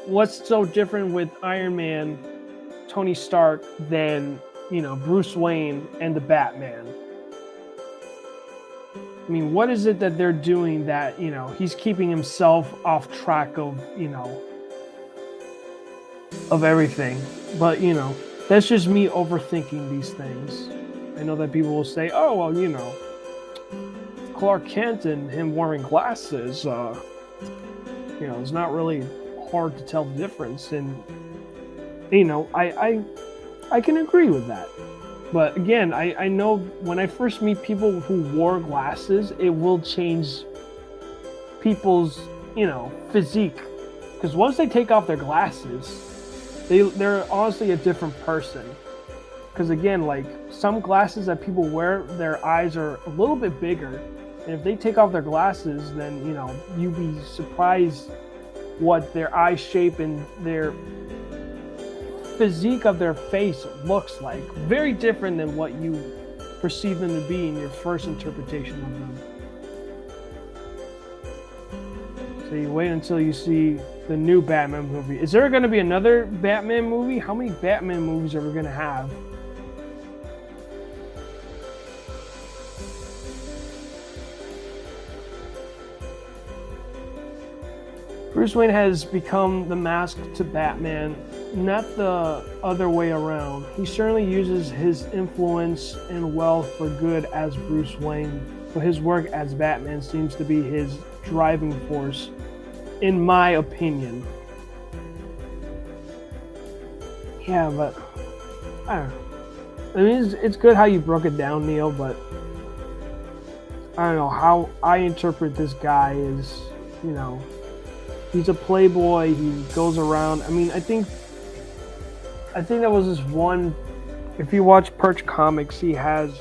Speaker 1: what's so different with Iron Man, Tony Stark, than Bruce Wayne and the Batman? I mean, what is it that they're doing that he's keeping himself off track of of everything? But that's just me overthinking these things. I know that people will say, "Oh, well, Clark Kent and him wearing glasses, it's not really hard to tell the difference." And I can agree with that. But again, I know when I first meet people who wore glasses, it will change people's physique, because once they take off their glasses, they're honestly a different person. Because again, like some glasses that people wear, their eyes are a little bit bigger, and if they take off their glasses, then you'd be surprised what their eye shape and their physique of their face looks like. Very different than what you perceive them to be in your first interpretation of them. So you wait until you see the new Batman movie. Is there going to be another Batman movie? How many Batman movies are we going to have? Bruce Wayne has become the mask to Batman, not the other way around. He certainly uses his influence and wealth for good as Bruce Wayne, but his work as Batman seems to be his driving force, in my opinion. Yeah, but I don't know. I mean, it's good how you broke it down, Neil, but I don't know how I interpret this guy is, he's a playboy. He goes around. I mean, I think that was this one. If you watch Perch Comics, he has,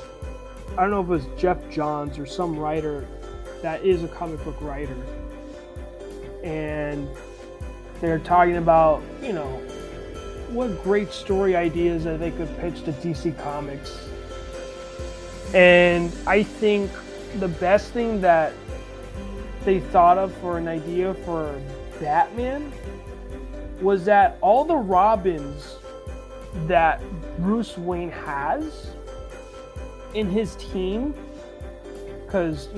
Speaker 1: I don't know if it was Jeff Johns or some writer that is a comic book writer, and they're talking about what great story ideas that they could pitch to DC Comics. And I think the best thing that they thought of for an idea for Batman was that all the Robins that Bruce Wayne has in his team, because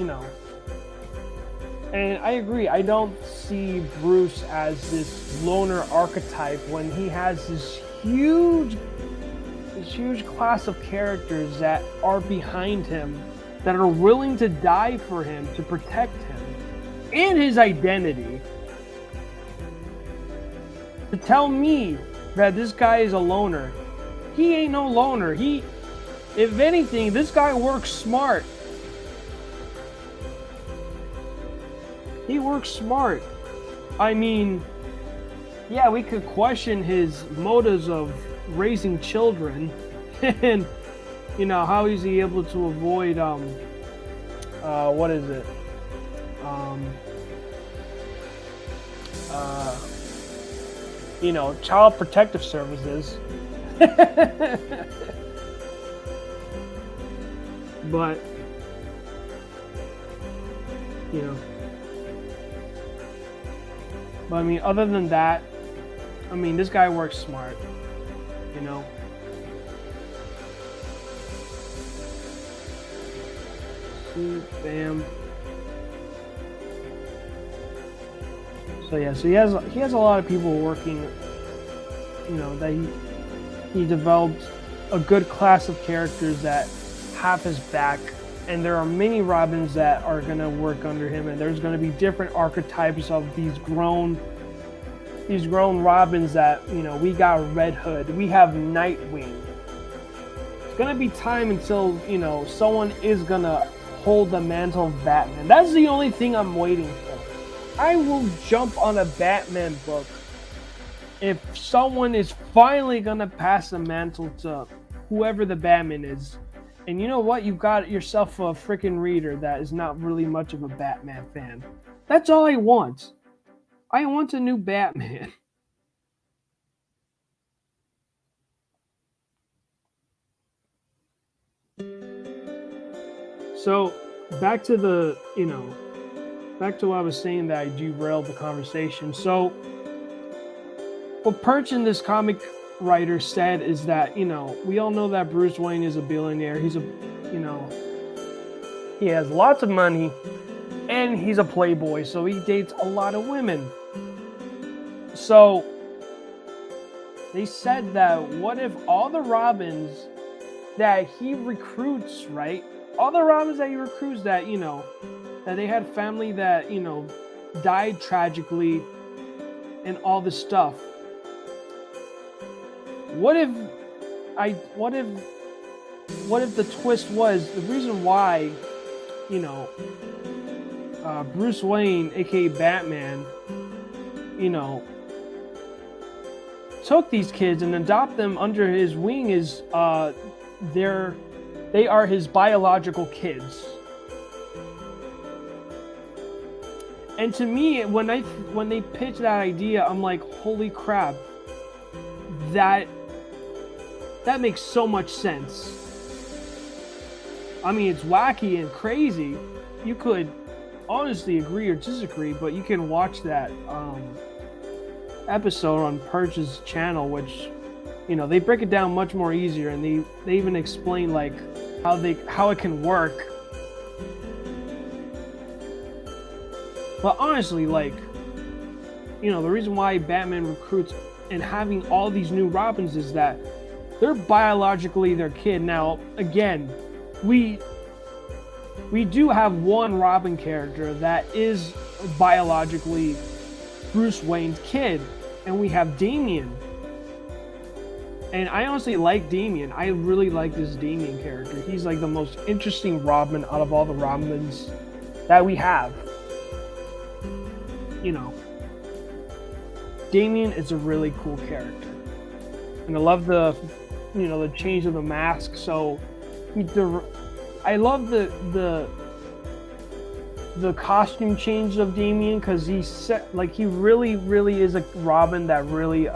Speaker 1: and I agree, I don't see Bruce as this loner archetype when he has this huge class of characters that are behind him, that are willing to die for him to protect him and his identity. To tell me that this guy is a loner, he ain't no loner. If anything, this guy works smart. He works smart. I mean, yeah, we could question his motives of raising children and how is he able to avoid what is it? Child protective services. But but I mean, other than that, I mean, this guy works smart, you know. Bam. So yeah, so he has a lot of people working, you know, that he developed a good class of characters that have his back, and there are many Robins that are gonna work under him, and there's gonna be different archetypes of these grown Robins that, you know, we got Red Hood, we have Nightwing. It's gonna be time until, you know, someone is gonna hold the mantle of Batman. That's the only thing I'm waiting for. I will jump on a Batman book if someone is finally gonna pass the mantle to whoever the Batman is. And you know what? You've got yourself a freaking reader that is not really much of a Batman fan. That's all I want. I want a new Batman. So, back to what I was saying that I derailed the conversation. So, what Perch in this comic writer said is that, you know, we all know that Bruce Wayne is a billionaire. He's he has lots of money and he's a playboy, so he dates a lot of women. So they said that what if all the Robins that he recruits, right? All the Robins that he recruits that, you know, that they had family that, you know, died tragically and all this stuff. What if the twist was the reason why, you know, Bruce Wayne, aka Batman, you know, took these kids and adopt them under his wing is they are his biological kids. And to me, when they pitched that idea, I'm like, holy crap, that makes so much sense. I mean, it's wacky and crazy. You could honestly agree or disagree, but you can watch that episode on Perch's channel, which, you know, they break it down much more easier, and they even explain like how it can work. But honestly, like, you know, the reason why Batman recruits and having all these new Robins is that they're biologically their kid. Now, again, we do have one Robin character that is biologically Bruce Wayne's kid, and we have Damian. And I honestly like Damian. I really like this Damian character. He's like the most interesting Robin out of all the Robins that we have. You know, Damian is a really cool character, and I love the change of the mask. So I love the costume change of Damian, because he really is a Robin that really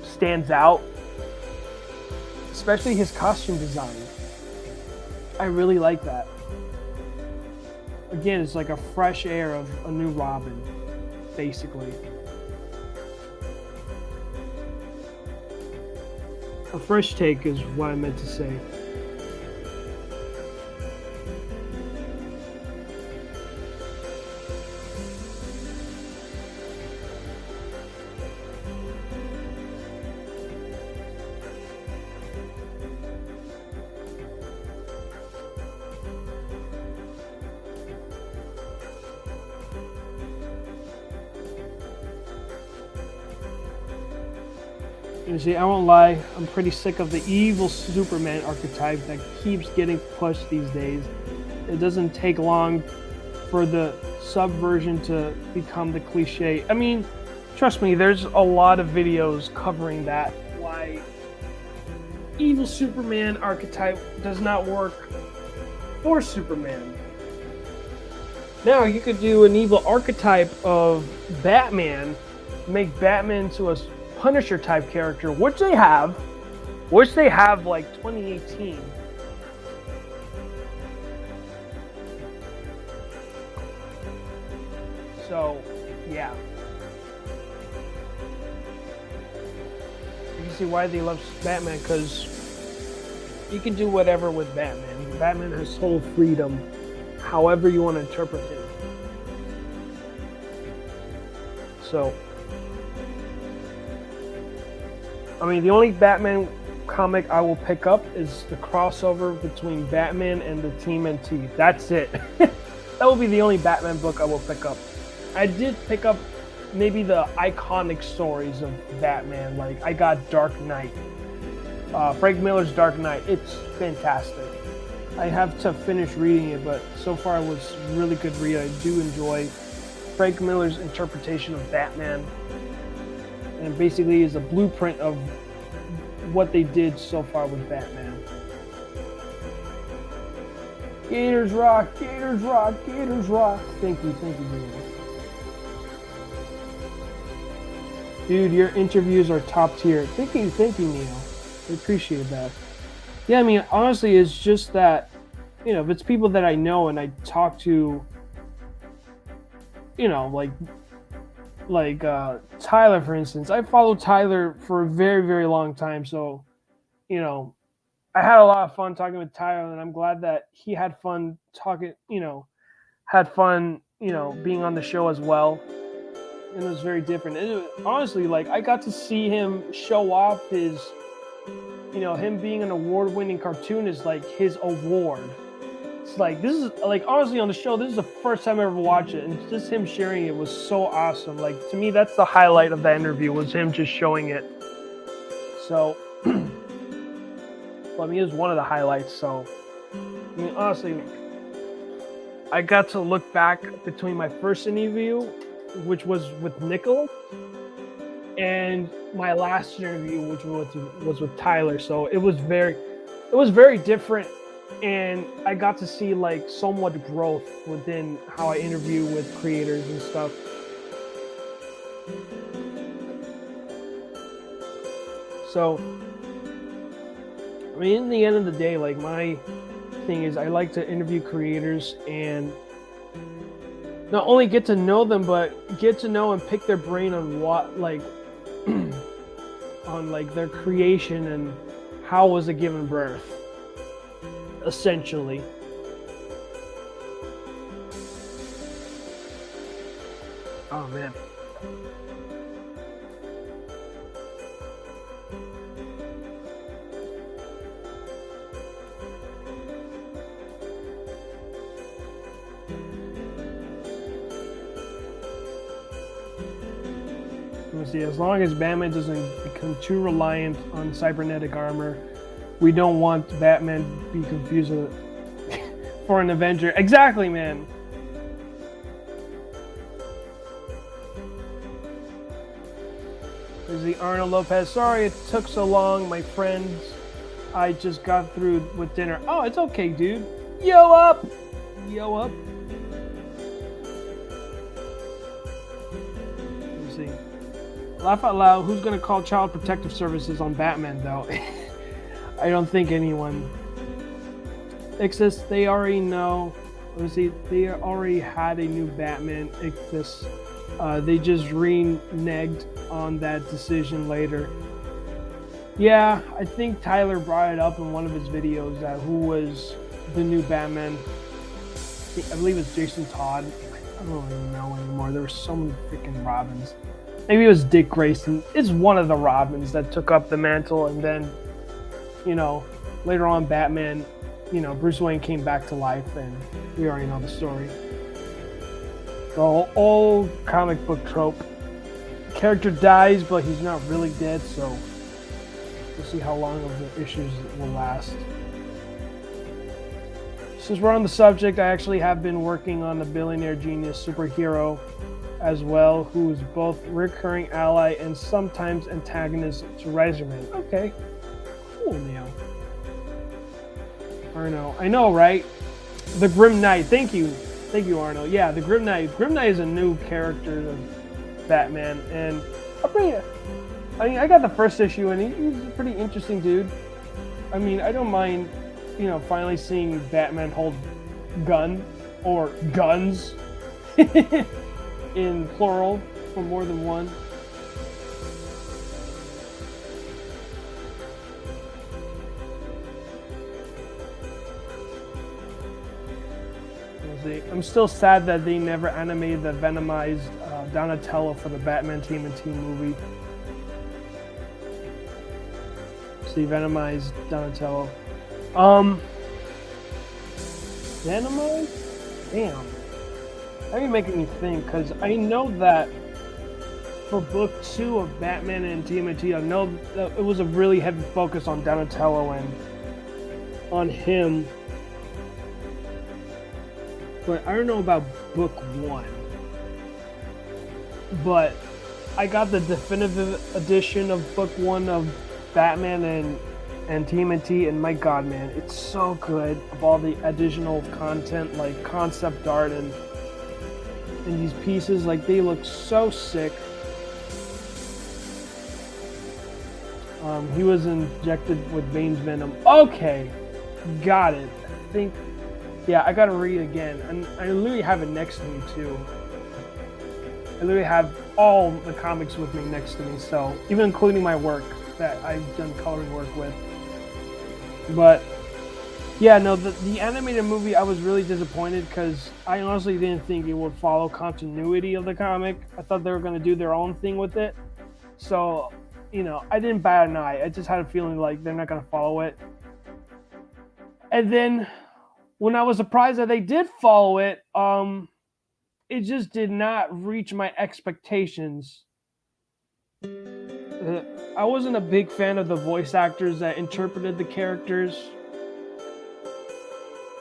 Speaker 1: stands out, especially his costume design. I really like that. Again, it's like a fresh air of a new Robin, basically. A fresh take is what I meant to say. You see, I won't lie, I'm pretty sick of the evil Superman archetype that keeps getting pushed these days. It doesn't take long for the subversion to become the cliche. I mean, trust me, there's a lot of videos covering that, why evil Superman archetype does not work for Superman. Now, you could do an evil archetype of Batman, make Batman to a Punisher type character, which they have like 2018. So, yeah. honestly why they love Batman, because you can do whatever with Batman. Batman has total freedom, however you want to interpret him. So, I mean, the only Batman comic I will pick up is the crossover between Batman and the TMNT. That's it. That will be the only Batman book I will pick up. I did pick up maybe the iconic stories of Batman. Like, I got Dark Knight. Frank Miller's Dark Knight. It's fantastic. I have to finish reading it, but so far it was a really good read. I do enjoy Frank Miller's interpretation of Batman. And basically is a blueprint of what they did so far with Batman. Gators rock, Gators rock, Gators rock. Thank you, Neil. Dude, your interviews are top tier. Thank you, Neil. I appreciate that. Yeah, I mean, honestly, it's just that, you know, if it's people that I know and I talk to, you know, like Tyler, for instance. I followed Tyler for a very, very long time. So, you know, I had a lot of fun talking with Tyler, and I'm glad that he had fun talking, being on the show as well. And it was very different. And honestly, like, I got to see him show off his, him being an award-winning cartoonist, like his award. It's like, this is, like, honestly, on the show, this is the first time I ever watched it, and just him sharing it was so awesome. Like, to me, that's the highlight of that interview, was him just showing it. So, well, I mean, it was one of the highlights. So, I mean, honestly, I got to look back between my first interview, which was with Nickel, and my last interview, which was with Tyler. So it was very different, and I got to see, like, somewhat growth within how I interview with creators and stuff. So, I mean, in the end of the day, like, my thing is I like to interview creators and not only get to know them, but get to know and pick their brain on what, like, on, like, their creation and how was it given birth, essentially. Oh, man. See, as long as Batman doesn't become too reliant on cybernetic armor, we don't want Batman to be confused with for an Avenger. Exactly, man. There's the Arnold Lopez. Sorry it took so long, my friends. I just got through with dinner. Oh, it's okay, dude. Yo up! Yo up. Let's see. Laugh out loud. Who's gonna call Child Protective Services on Batman, though? I don't think anyone. Ixis, they already know. Let's see. They already had a new Batman. Ixis. They just reneged on that decision later. Yeah, I think Tyler brought it up in one of his videos that who was the new Batman. I believe it's Jason Todd. I don't even know anymore. There were so many freaking Robins. Maybe it was Dick Grayson. It's one of the Robins that took up the mantle, and then, later on Batman, Bruce Wayne came back to life, and we already know the story. The old comic book trope. Character dies, but he's not really dead, so we'll see how long of the issues will last. Since we're on the subject, I actually have been working on the Billionaire Genius superhero as well, who is both recurring ally and sometimes antagonist to Riserman. Okay, cool, Neil. Arno, I know, right? The Grim Knight. Thank you, Arno. Yeah, the Grim Knight. Grim Knight is a new character of Batman, and I got the first issue, and he's a pretty interesting dude. I mean, I don't mind, finally seeing Batman hold gun or guns. In plural for more than one. honestly. I'm still sad that they never animated the Venomized Donatello for the Batman TMNT movie. See, Venomized Donatello. Venomized? Damn. Now you're making me think, because I know that for book 2 of Batman and TMNT, I know that it was a really heavy focus on Donatello and on him. But I don't know about book 1. But I got the definitive edition of book 1 of Batman and TMNT, and my god, man, it's so good. Of all the additional content, like concept art and these pieces, like they look so sick. He was injected with Bane's venom. Okay, got it. I think, yeah, I gotta read it again. And I literally have it next to me too. I literally have all the comics with me next to me, so even including my work that I've done coloring work with. But yeah, no, the animated movie, I was really disappointed because I honestly didn't think it would follow continuity of the comic. I thought they were going to do their own thing with it. So, you know, I didn't bat an eye. I just had a feeling like they're not going to follow it. And then when I was surprised that they did follow it, it just did not reach my expectations. I wasn't a big fan of the voice actors that interpreted the characters.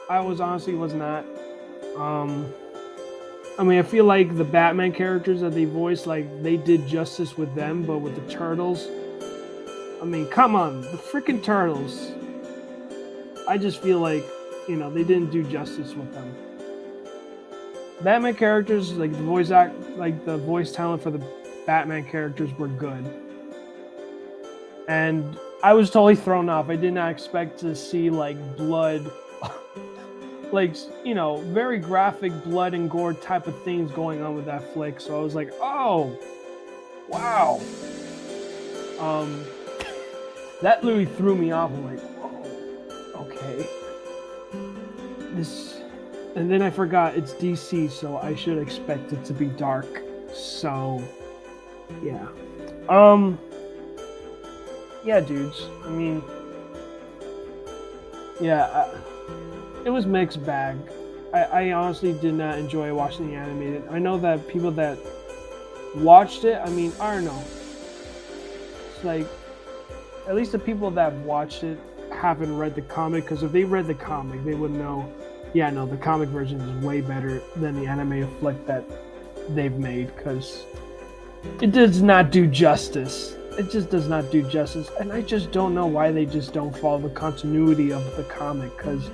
Speaker 1: I honestly was not. I mean, I feel like the Batman characters that they voiced, like they did justice with them, but with the Turtles, I mean, come on, the freaking Turtles. I just feel like, you know, they didn't do justice with them. Batman characters, like the voice talent for the Batman characters were good. And I was totally thrown off. I did not expect to see like blood, like, you know, very graphic blood and gore type of things going on with that flick. So I was like, oh, wow. That literally threw me off. I'm like, oh, okay. And then I forgot it's DC, so I should expect it to be dark. So, yeah. Yeah, dudes. I mean, yeah, it was mixed bag. I honestly did not enjoy watching the animated. I know that people that watched it, I mean, I don't know. It's like, at least the people that watched it haven't read the comic, because if they read the comic, they would know, yeah, no, the comic version is way better than the animated flick that they've made, because it does not do justice. It just does not do justice, and I just don't know why they just don't follow the continuity of the comic, because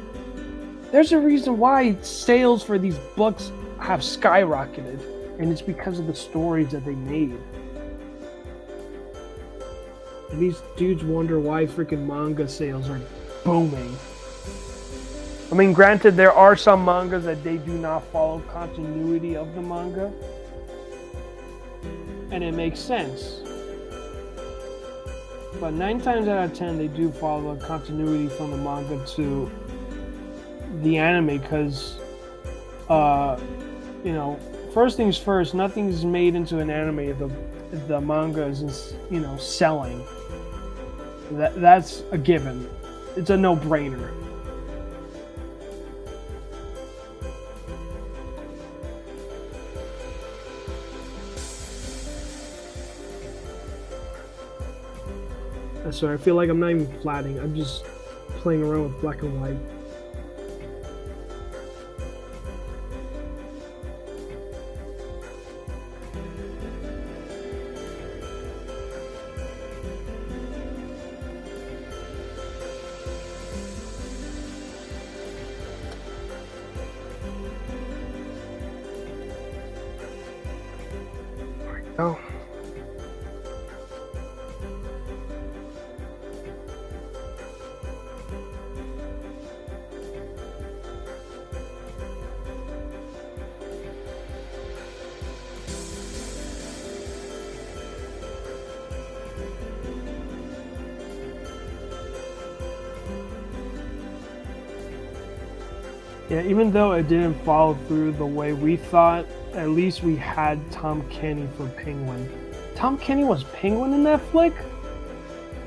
Speaker 1: there's a reason why sales for these books have skyrocketed, and it's because of the stories that they made. And these dudes wonder why freaking manga sales are booming. I mean, granted, there are some mangas that they do not follow continuity of the manga, and it makes sense. But 9 times out of 10, they do follow the continuity from the manga to the anime, because, you know, first things first, nothing's made into an anime if the manga is, you know, selling. That's a given. It's a no-brainer. Sorry, I feel like I'm not even flatting. I'm just playing around with black and white. There we go. Yeah, even though it didn't follow through the way we thought, at least we had Tom Kenny for Penguin. Tom Kenny was Penguin in that flick?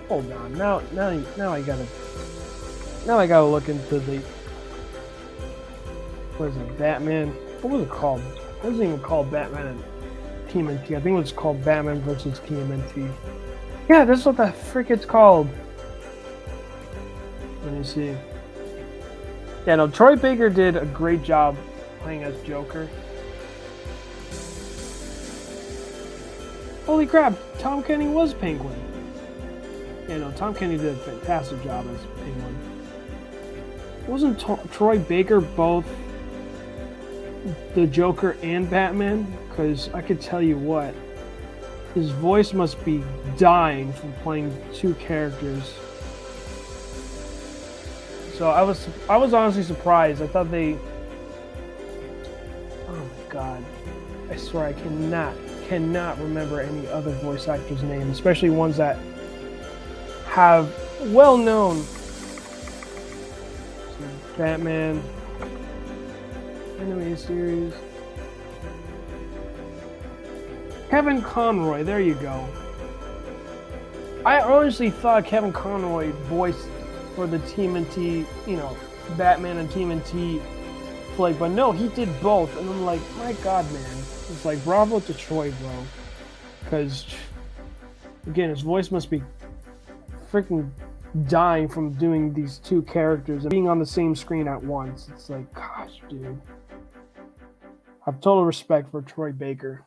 Speaker 1: Hold on, now I gotta look into the what is it, Batman? What was it called? It wasn't even called Batman and TMNT. I think it was called Batman versus TMNT. Yeah, that's what the frick it's called. Let me see. Yeah, no, Troy Baker did a great job playing as Joker. Holy crap, Tom Kenny was Penguin. Yeah, no, Tom Kenny did a fantastic job as Penguin. Wasn't Troy Baker both the Joker and Batman? Because I could tell you what, his voice must be dying from playing two characters. So I was honestly surprised. I thought they. Oh my god! I swear I cannot remember any other voice actor's name, especially ones that have well-known Batman animated series. Kevin Conroy. There you go. I honestly thought Kevin Conroy voiced for the TMNT, Batman and TMNT flick, but no, he did both, and I'm like, my god, man, it's like bravo to Troy, bro, because again, his voice must be freaking dying from doing these two characters and being on the same screen at once. It's like, gosh, dude, I have total respect for Troy Baker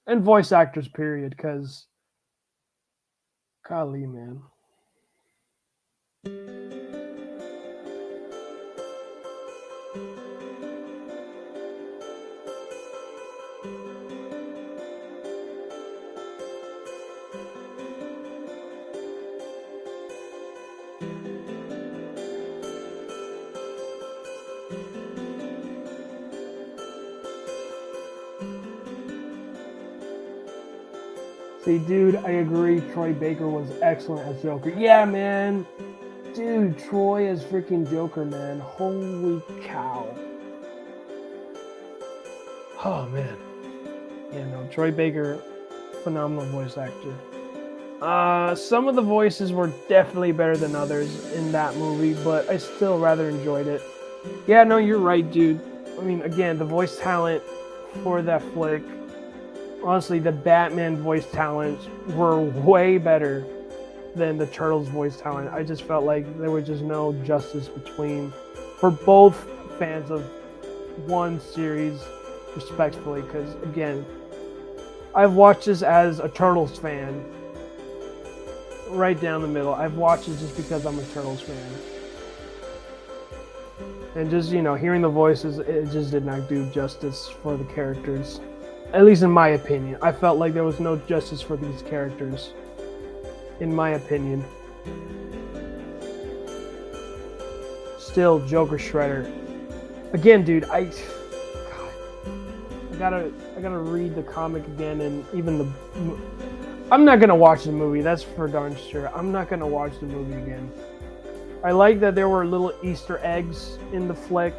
Speaker 1: and voice actors, period, because golly, man. See, dude, I agree. Troy Baker was excellent as Joker. Yeah, man. Dude, Troy as freaking Joker, man. Holy cow. Oh, man. Yeah, no, Troy Baker, phenomenal voice actor. Some of the voices were definitely better than others in that movie, but I still rather enjoyed it. Yeah, no, you're right, dude. I mean, again, the voice talent for that flick, honestly, the Batman voice talents were way better than the Turtles voice talent. I just felt like there was just no justice between, for both fans of one series, respectfully, because again, I've watched this as a Turtles fan, right down the middle. I've watched it just because I'm a Turtles fan. And just, hearing the voices, it just did not do justice for the characters. At least in my opinion. I felt like there was no justice for these characters. In my opinion. Still, Joker Shredder. Again, dude, I gotta read the comic again, and even I'm not gonna watch the movie, that's for darn sure. I'm not gonna watch the movie again. I like that there were little Easter eggs in the flick.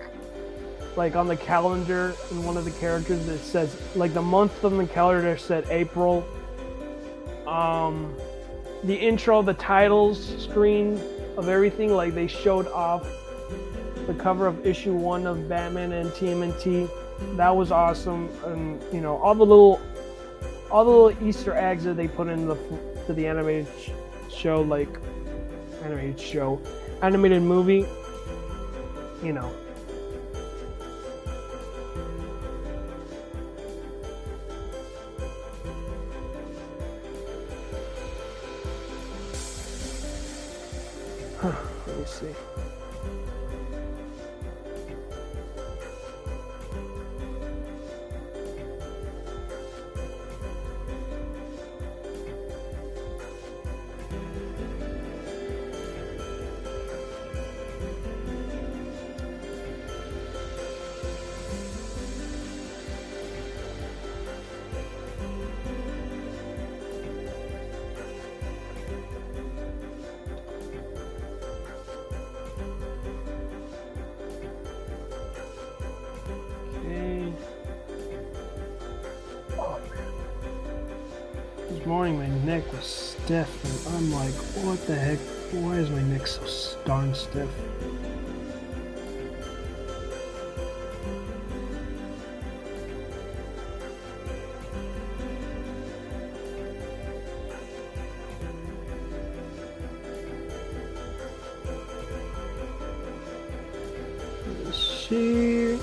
Speaker 1: Like on the calendar, in one of the characters, it says, like the month on the calendar said April. The intro, the titles screen of everything, like they showed off the cover of issue 1 of Batman and TMNT. That was awesome, and all the little Easter eggs that they put in to the animated show, like animated movie. Let me see. This morning my neck was stiff, and I'm like, what the heck? Why is my neck so darn stiff? Let's see.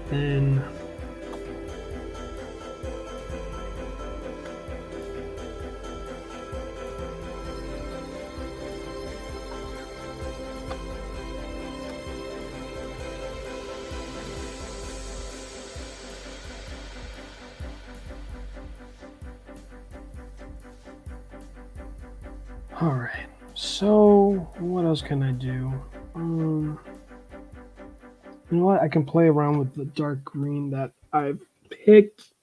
Speaker 1: Then all right. So what else can I do? You know what? I can play around with the dark green that I've picked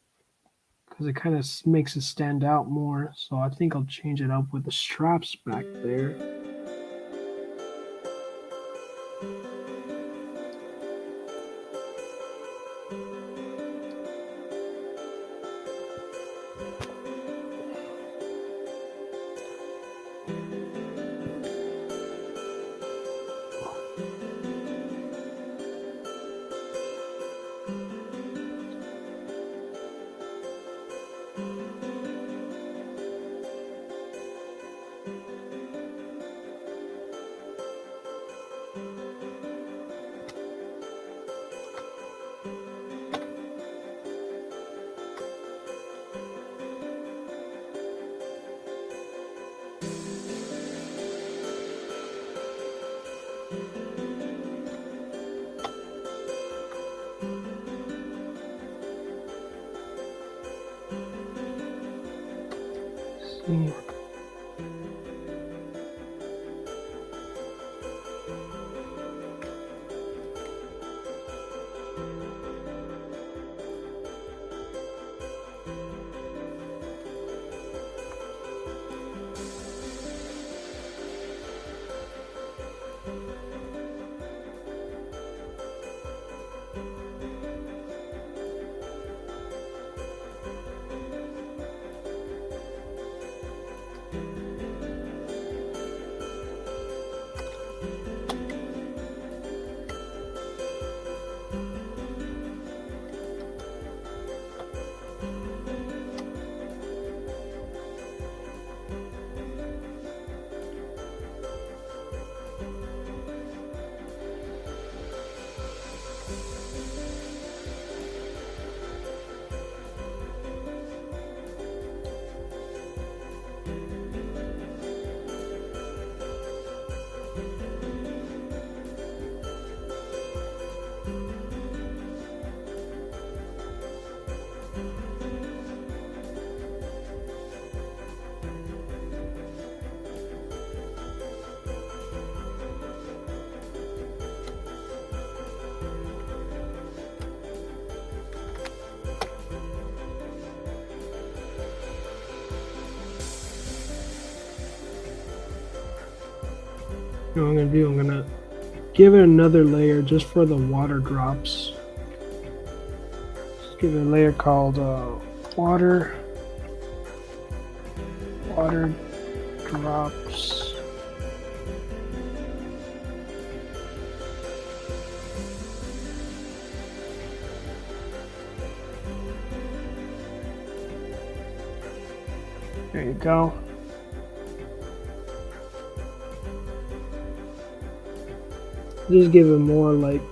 Speaker 1: because it kind of makes it stand out more. So I think I'll change it up with the straps back there. See. What I'm gonna do, I'm gonna give it another layer just for the water drops. Just give it a layer called water drops. There you go. Just give it more like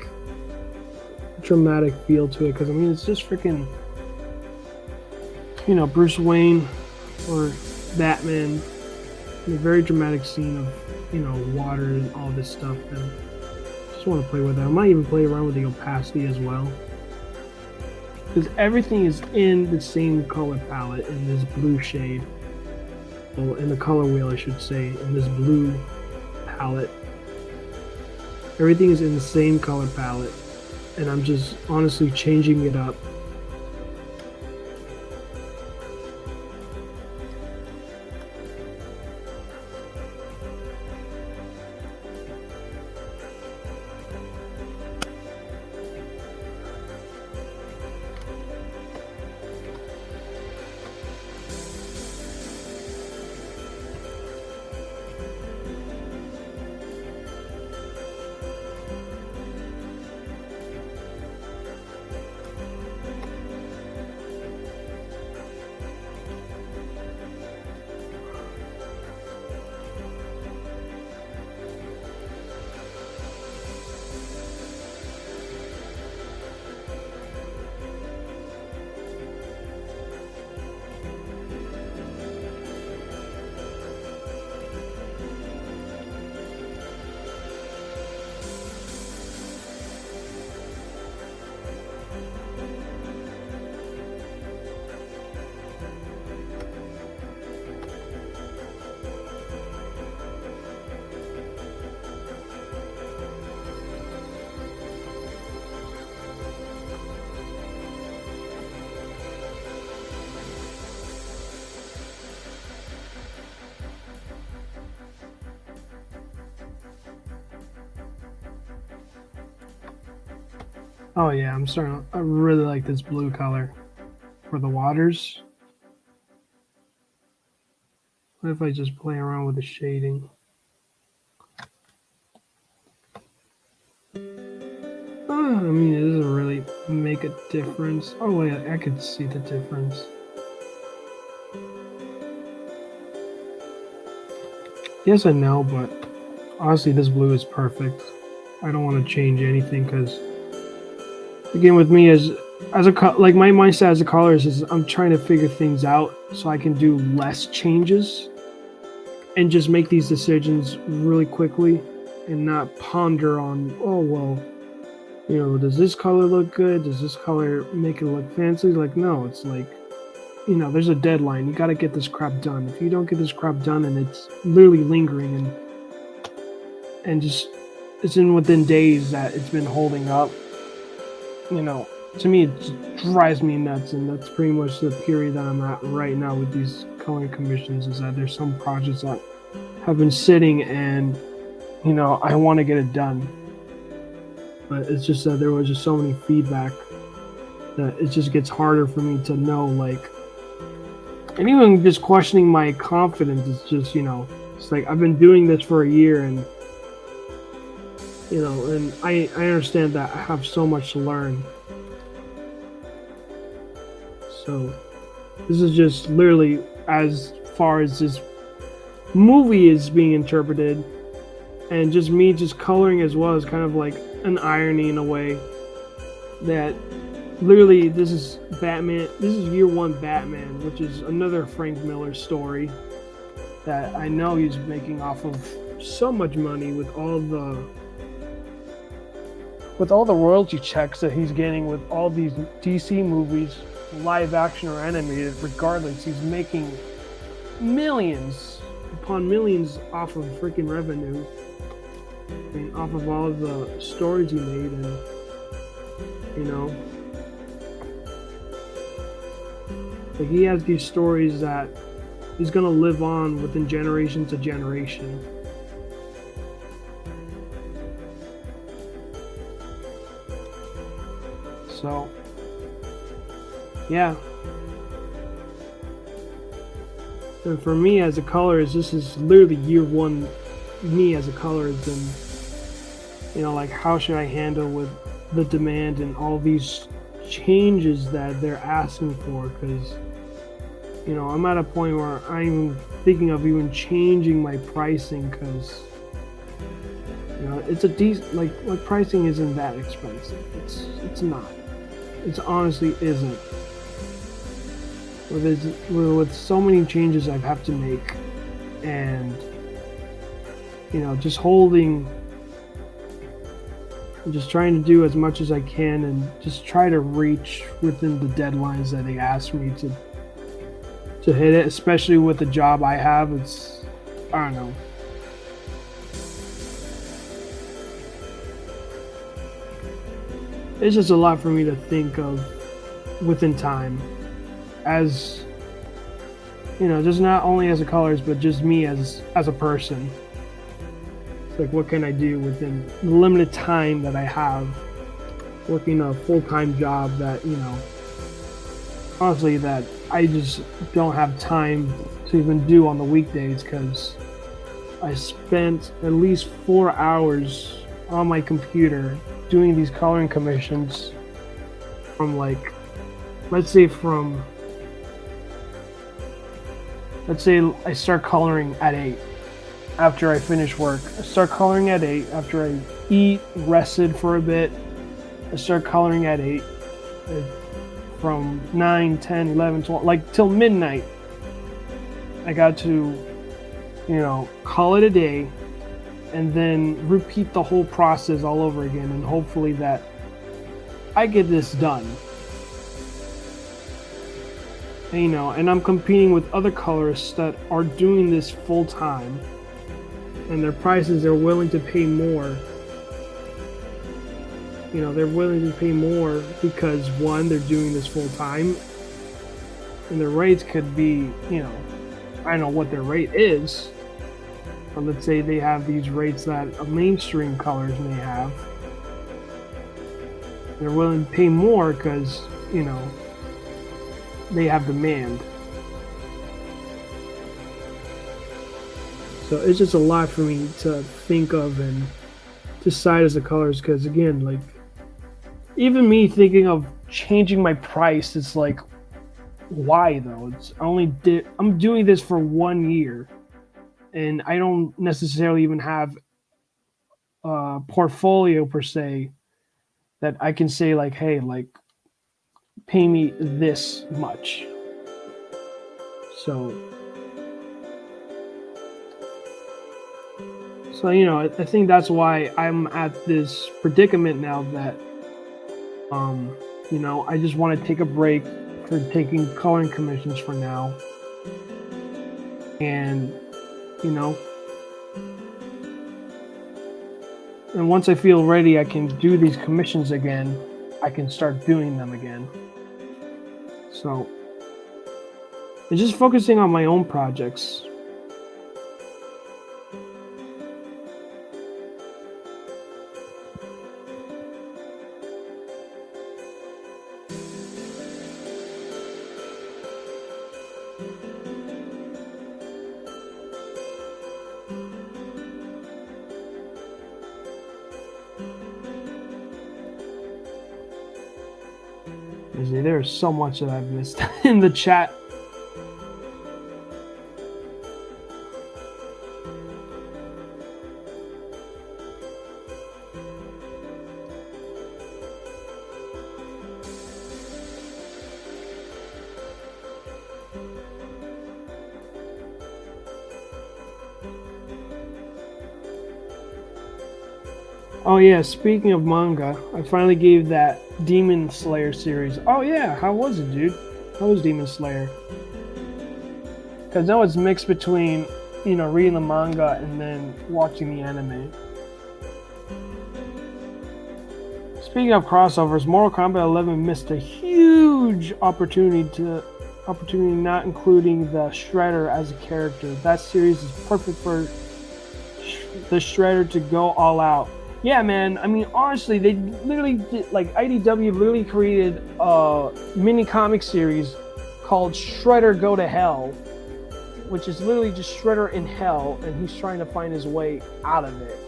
Speaker 1: dramatic feel to it, because I mean it's just freaking, Bruce Wayne or Batman in a very dramatic scene of water and all this stuff, and just want to play with that. I might even play around with the opacity as well, because everything is in the same color palette in this blue shade, well, in the color wheel I should say, in this blue palette. Everything is in the same color palette, and I'm just honestly changing it up. Oh yeah, I really like this blue color for the waters. What if I just play around with the shading? I mean, it doesn't really make a difference. Oh wait, I could see the difference. Yes and no, but honestly this blue is perfect. I don't want to change anything, because again, with me as a like my mindset as a colorist is I'm trying to figure things out so I can do less changes and just make these decisions really quickly and not ponder on, oh well, does this color look good? Does this color make it look fancy? Like, no, it's like, there's a deadline. You got to get this crap done. If you don't get this crap done and it's literally lingering and just it's in within days that it's been holding up, to me it drives me nuts. And that's pretty much the period that I'm at right now with these coloring commissions, is that there's some projects that have been sitting and I want to get it done, but it's just that there was just so many feedback that it just gets harder for me to know, like, and even just questioning my confidence is just, it's like I've been doing this for a year, and and I understand that I have so much to learn. So this is just literally as far as this movie is being interpreted, and just me just coloring as well is kind of like an irony in a way that literally this is Batman. This is year one Batman, which is another Frank Miller story that I know he's making off of so much money with all the royalty checks that he's getting with all these DC movies, live action or animated. Regardless, he's making millions upon millions off of freaking revenue. I mean, off of all of the stories he made, and but he has these stories that he's gonna live on within generation to generation. So, yeah. And for me as a colorist, this is literally year one me as a colorist, and like, how should I handle with the demand and all these changes that they're asking for, because I'm at a point where I'm thinking of even changing my pricing because it's a decent like pricing isn't that expensive. It's not. It honestly isn't. With so many changes I have to make, and just just trying to do as much as I can, and just try to reach within the deadlines that they ask me to hit it. Especially with the job I have, I don't know. It's just a lot for me to think of within time, as just not only as a colorist, but just me as a person. It's like, what can I do within the limited time that I have working a full-time job that honestly that I just don't have time to even do on the weekdays, because I spent at least 4 hours on my computer doing these coloring commissions from let's say I start coloring at 8 after I finish work. I start coloring at 8 after I eat, rested for a bit. I start coloring at 8 from 9, 10, 11, 12, like till midnight. I got to, call it a day and then repeat the whole process all over again, and hopefully that I get this done. And I'm competing with other colorists that are doing this full time, and their prices are willing to pay more. They're willing to pay more because, one, they're doing this full time, and their rates could be, I don't know what their rate is, but let's say they have these rates that a mainstream colors may have. They're willing to pay more because, they have demand. So it's just a lot for me to think of and decide as the colors, because again, like, even me thinking of changing my price, it's like, why though? I'm doing this for 1 year, and I don't necessarily even have a portfolio per se that I can say like, hey, like, pay me this much. So I think that's why I'm at this predicament now that I just want to take a break for taking coloring commissions for now, and and once I feel ready, I can do these commissions again. I can start doing them again. So it's just focusing on my own projects. There's so much that I've missed in the chat. Oh yeah, speaking of manga, I finally gave that Demon Slayer series. Oh yeah, how was it, dude? How was Demon Slayer? Because now it's mixed between, reading the manga and then watching the anime. Speaking of crossovers, Mortal Kombat 11 missed a huge opportunity not including the Shredder as a character. That series is perfect for the Shredder to go all out. Yeah, man. I mean, honestly, they literally did, like, IDW literally created a mini comic series called Shredder Go to Hell, which is literally just Shredder in hell, and he's trying to find his way out of it.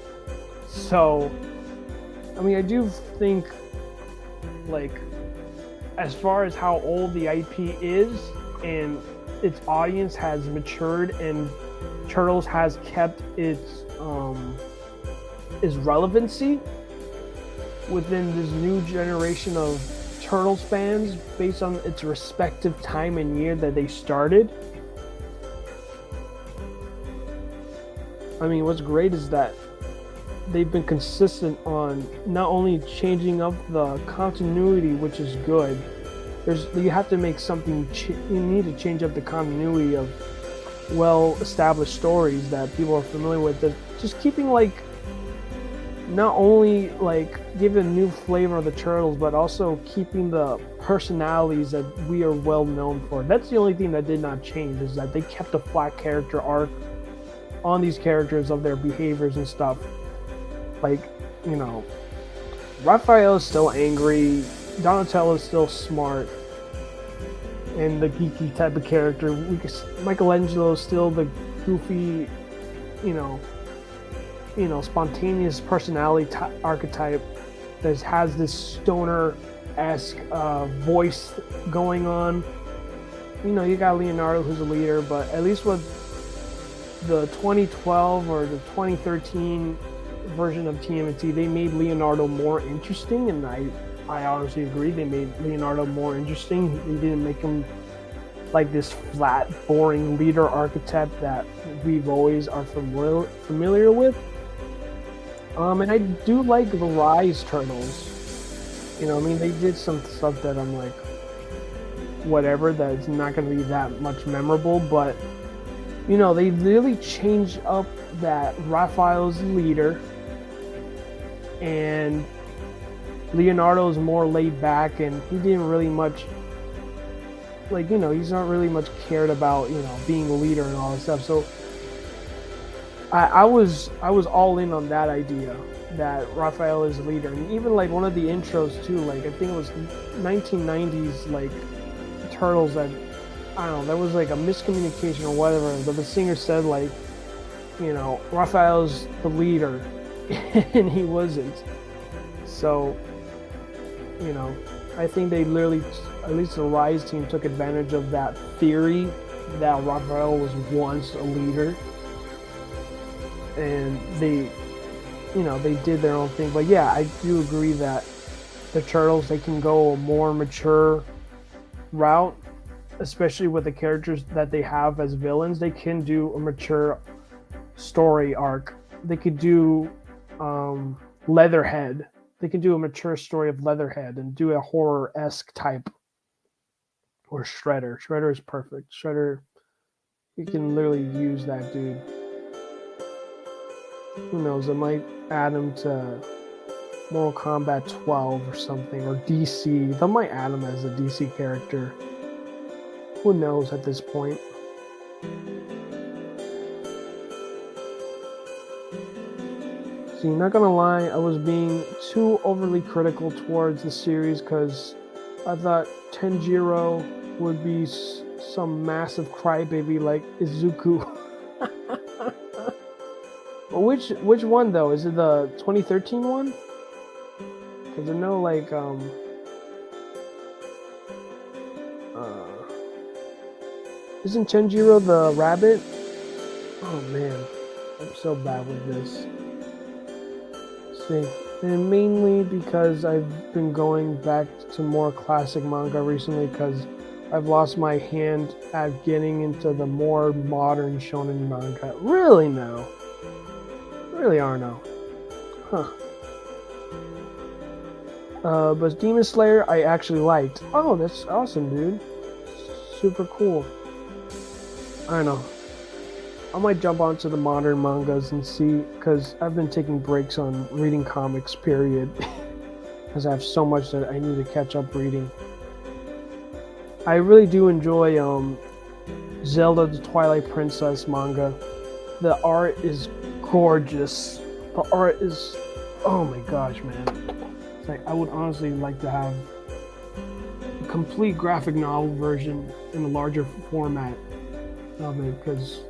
Speaker 1: So, I mean, I do think, like, as far as how old the IP is, and its audience has matured, and Turtles has kept its relevancy within this new generation of Turtles fans based on its respective time and year that they started. I mean, what's great is that they've been consistent on not only changing up the continuity, which is good. You have to make something. You need to change up the continuity of well-established stories that people are familiar with. That just keeping like not only like giving a new flavor of the Turtles, but also keeping the personalities that we are well known for. That's the only thing that did not change, is that they kept a flat character arc on these characters of their behaviors and stuff. Like, you know, Raphael is still angry, Donatello is still smart and the geeky type of character. Michelangelo is still the goofy, you know, spontaneous personality archetype that has this stoner-esque voice going on. You know, you got Leonardo who's a leader, but at least with the 2012 or the 2013 version of TMNT, they made Leonardo more interesting, and I honestly agree. They made Leonardo more interesting. They didn't make him like this flat, boring leader archetype that we've always are familiar with. And I do like the Rise Turtles. You know, I mean, they did some stuff that I'm like, whatever, that's not going to be that much memorable, but you know, they really changed up that Raphael's leader, and Leonardo's more laid back, and he didn't really much, like, you know, he's not really much cared about, you know, being a leader and all that stuff. So I was all in on that idea that Raphael is a leader, and even like one of the intros too, like I think it was 1990s like Turtles that, I don't know, there was like a miscommunication or whatever, but the singer said like, you know, Raphael's the leader and he wasn't. So, you know, I think they literally, at least the Rise team, took advantage of that theory that Raphael was once a leader, and they, you know, they did their own thing. But yeah, I do agree that the Turtles, they can go a more mature route, especially with the characters that they have as villains. They can do a mature story arc. They could do Leatherhead. They can do a mature story of Leatherhead and do a horror-esque type. Or Shredder. Shredder is perfect. Shredder, you can literally use that dude. Who knows? It might add him to Mortal Kombat 12 or something, or DC. They might add him as a DC character. Who knows at this point? See, not gonna lie, I was being too overly critical towards the series because I thought Tenjiro would be some massive crybaby like Izuku. Which one though? Is it the 2013 one? Because I know like isn't Tenjiro the rabbit? Oh man, I'm so bad with this. See, and mainly because I've been going back to more classic manga recently because I've lost my hand at getting into the more modern shonen manga. Really now? Really are now? Huh. But Demon Slayer I actually liked. Oh, that's awesome, dude. Super cool. I don't know. I might jump onto the modern mangas and see, because I've been taking breaks on reading comics, period. Because I have so much that I need to catch up reading. I really do enjoy Zelda the Twilight Princess manga. The art is gorgeous. The art is, oh my gosh, man. It's like, I would honestly like to have a complete graphic novel version in a larger format of it, because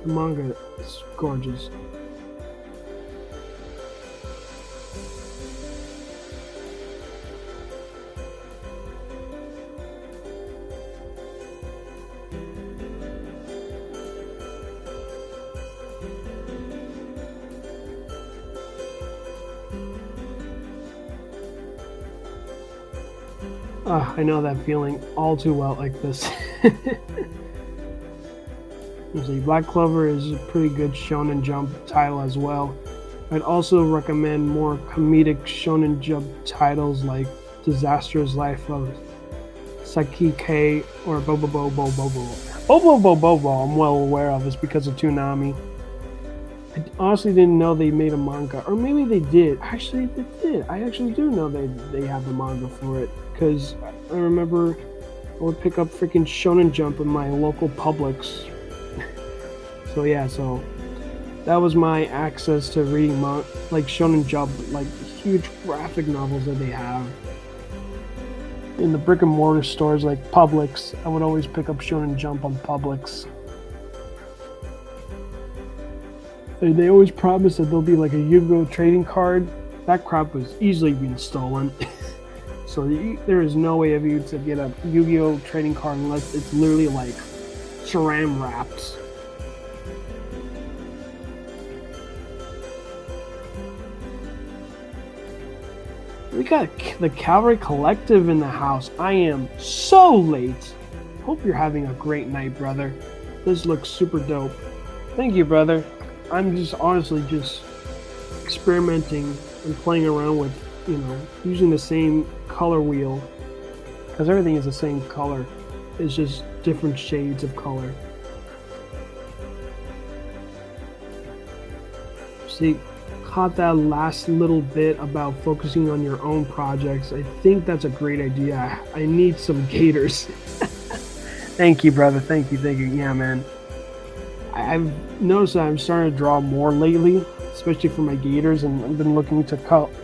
Speaker 1: the manga is gorgeous. I know that feeling all too well like this. Usually Black Clover is a pretty good Shonen Jump title as well. I'd also recommend more comedic Shonen Jump titles like Disastrous Life of Sakike or Bobo Bobo Bobo. Bobo Bobo Bobo I'm well aware of is because of Toonami. I honestly didn't know they made a manga, or maybe they did. Actually, they did. I actually do know they have the manga for it, because I remember I would pick up freaking Shonen Jump in my local Publix. So yeah, so that was my access to reading like Shonen Jump, like huge graphic novels that they have. In the brick and mortar stores like Publix, I would always pick up Shonen Jump on Publix. They always promise that there'll be like a Yu-Gi-Oh trading card. That crap was easily being stolen. So there is no way of you to get a Yu-Gi-Oh trading card unless it's literally like saran wrapped. We got the Cavalry Collective in the house. I am so late. Hope you're having a great night, brother. This looks super dope. Thank you, brother. I'm just honestly just experimenting and playing around with, using the same color wheel, because everything is the same color. It's just different shades of color. See, caught that last little bit about focusing on your own projects. I think that's a great idea. I need some gators. Thank you, brother. Thank you. Yeah, man. I've noticed that I'm starting to draw more lately, especially for my gators, and I've been looking to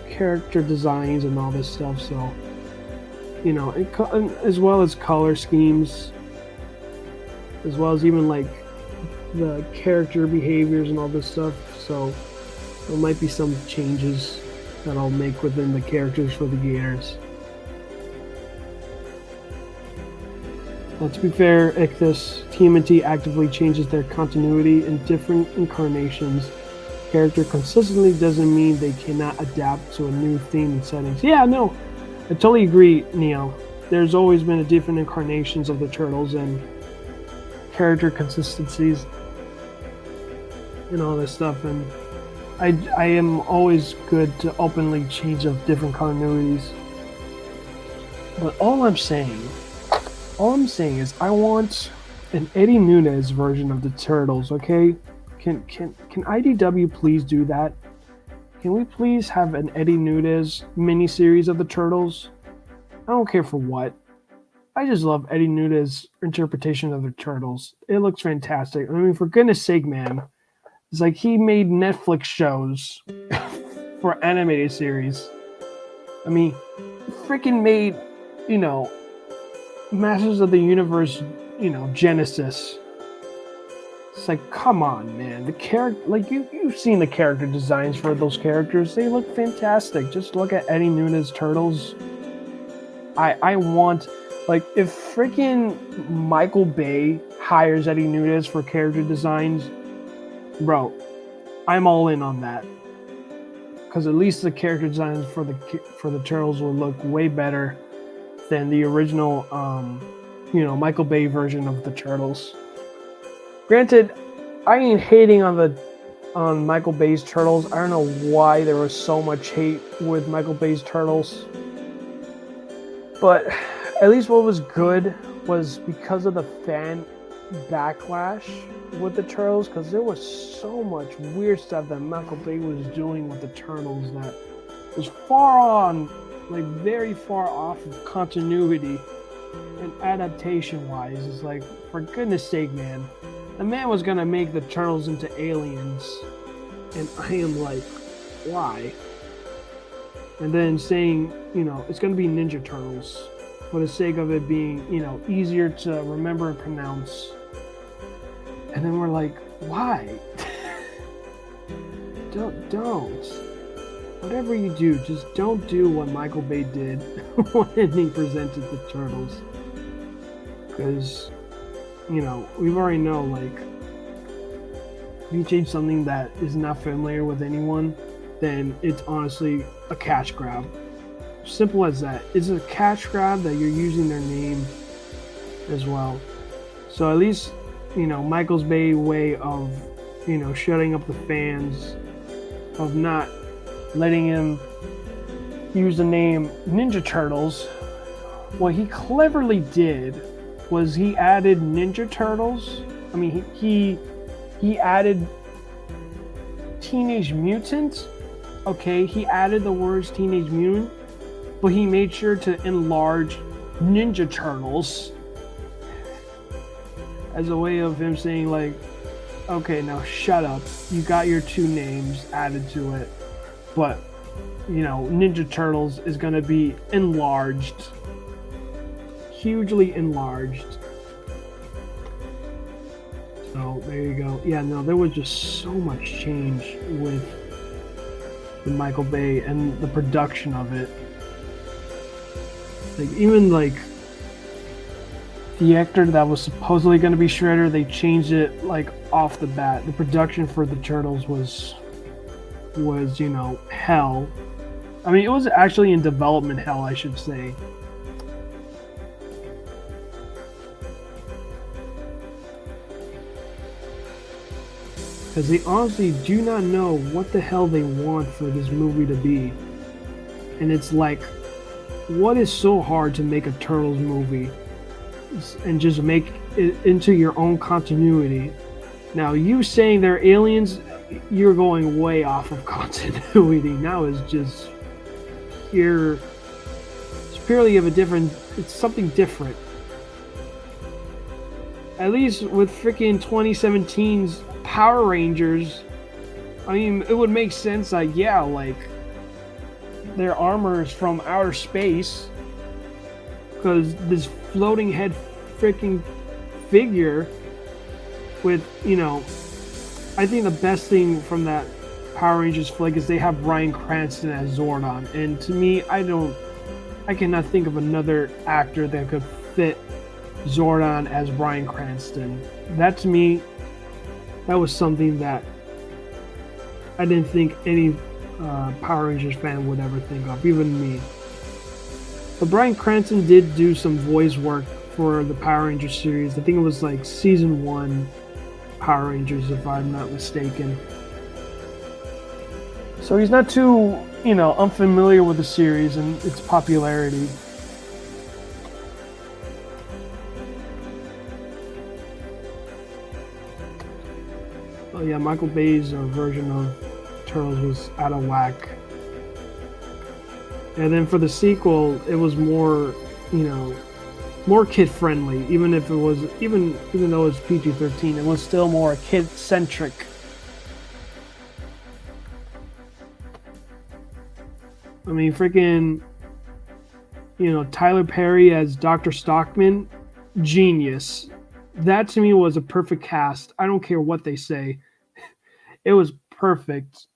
Speaker 1: character designs and all this stuff. So, as well as color schemes, as well as even like the character behaviors and all this stuff. So there might be some changes that I'll make within the characters for the gators. Now, to be fair, Ichthus, TMNT actively changes their continuity in different incarnations. Character consistently doesn't mean they cannot adapt to a new theme and settings. Yeah, no, I totally agree, Neo. There's always been a different incarnations of the turtles and character consistencies and all this stuff, and I am always good to openly change of different continuities. But all I'm saying is I want an Eddie Nunez version of the Turtles, okay? Can IDW please do that? Can we please have an Eddie Nunez miniseries of the Turtles? I don't care for what. I just love Eddie Nunez's interpretation of the Turtles. It looks fantastic. I mean, for goodness sake, man. It's like he made Netflix shows for animated series. I mean, he freaking made, Masters of the Universe, Genesis. It's like, come on, man. The character, like you've seen the character designs for those characters. They look fantastic. Just look at Eddie Nunez Turtles. I want, like, if freaking Michael Bay hires Eddie Nunez for character designs, bro, I'm all in on that. Because at least the character designs for the Turtles will look way better than the original, Michael Bay version of the Turtles. Granted, I ain't hating on Michael Bay's Turtles. I don't know why there was so much hate with Michael Bay's Turtles. But at least what was good was because of the fan backlash with the Turtles, because there was so much weird stuff that Michael Bay was doing with the Turtles that was very far off of continuity and adaptation wise. It's like, for goodness sake, man, the man was gonna make the Turtles into aliens, and I am like, why? And then saying, it's gonna be Ninja Turtles for the sake of it being, easier to remember and pronounce. And then we're like, why? don't. Whatever you do, just don't do what Michael Bay did when he presented the Turtles. Because, we already know, like, if you change something that is not familiar with anyone, then it's honestly a cash grab. Simple as that. It's a cash grab that you're using their name as well. So at least, Michael's Bay way of, shutting up the fans, of not letting him use the name Ninja Turtles. What he cleverly did was he added Ninja Turtles. I mean, he added Teenage Mutant. Okay, he added the words Teenage Mutant, but he made sure to enlarge Ninja Turtles as a way of him saying, like, okay, now shut up. You got your two names added to it, but, Ninja Turtles is going to be enlarged. Hugely enlarged. So, there you go. Yeah, no, there was just so much change with the Michael Bay and the production of it. Like, even, like, the actor that was supposedly going to be Shredder, they changed it, like, off the bat. The production for the Turtles was hell. I mean, it was actually in development hell, I should say. Because they honestly do not know what the hell they want for this movie to be. And it's like, what is so hard to make a Turtles movie and just make it into your own continuity? Now, you saying they're aliens, you're going way off of continuity. Now it's just purely of a different, it's something different. At least with freaking 2017's Power Rangers, I mean, it would make sense, like, yeah, like, their armor is from outer space, because this floating head freaking figure with, I think the best thing from that Power Rangers flick is they have Bryan Cranston as Zordon, and to me, I cannot think of another actor that could fit Zordon as Bryan Cranston. That, to me, that was something that I didn't think any Power Rangers fan would ever think of, even me. But Bryan Cranston did do some voice work for the Power Rangers series. I think it was like season 1 Power Rangers, if I'm not mistaken. So he's not too, unfamiliar with the series and its popularity. Oh yeah, Michael Bay's version of Turtles was out of whack. And then for the sequel, it was more, more kid friendly. Even if it was, even though it was PG-13, it was still more kid centric. I mean, freaking, Tyler Perry as Dr. Stockman, genius. That to me was a perfect cast. I don't care what they say. It was perfect.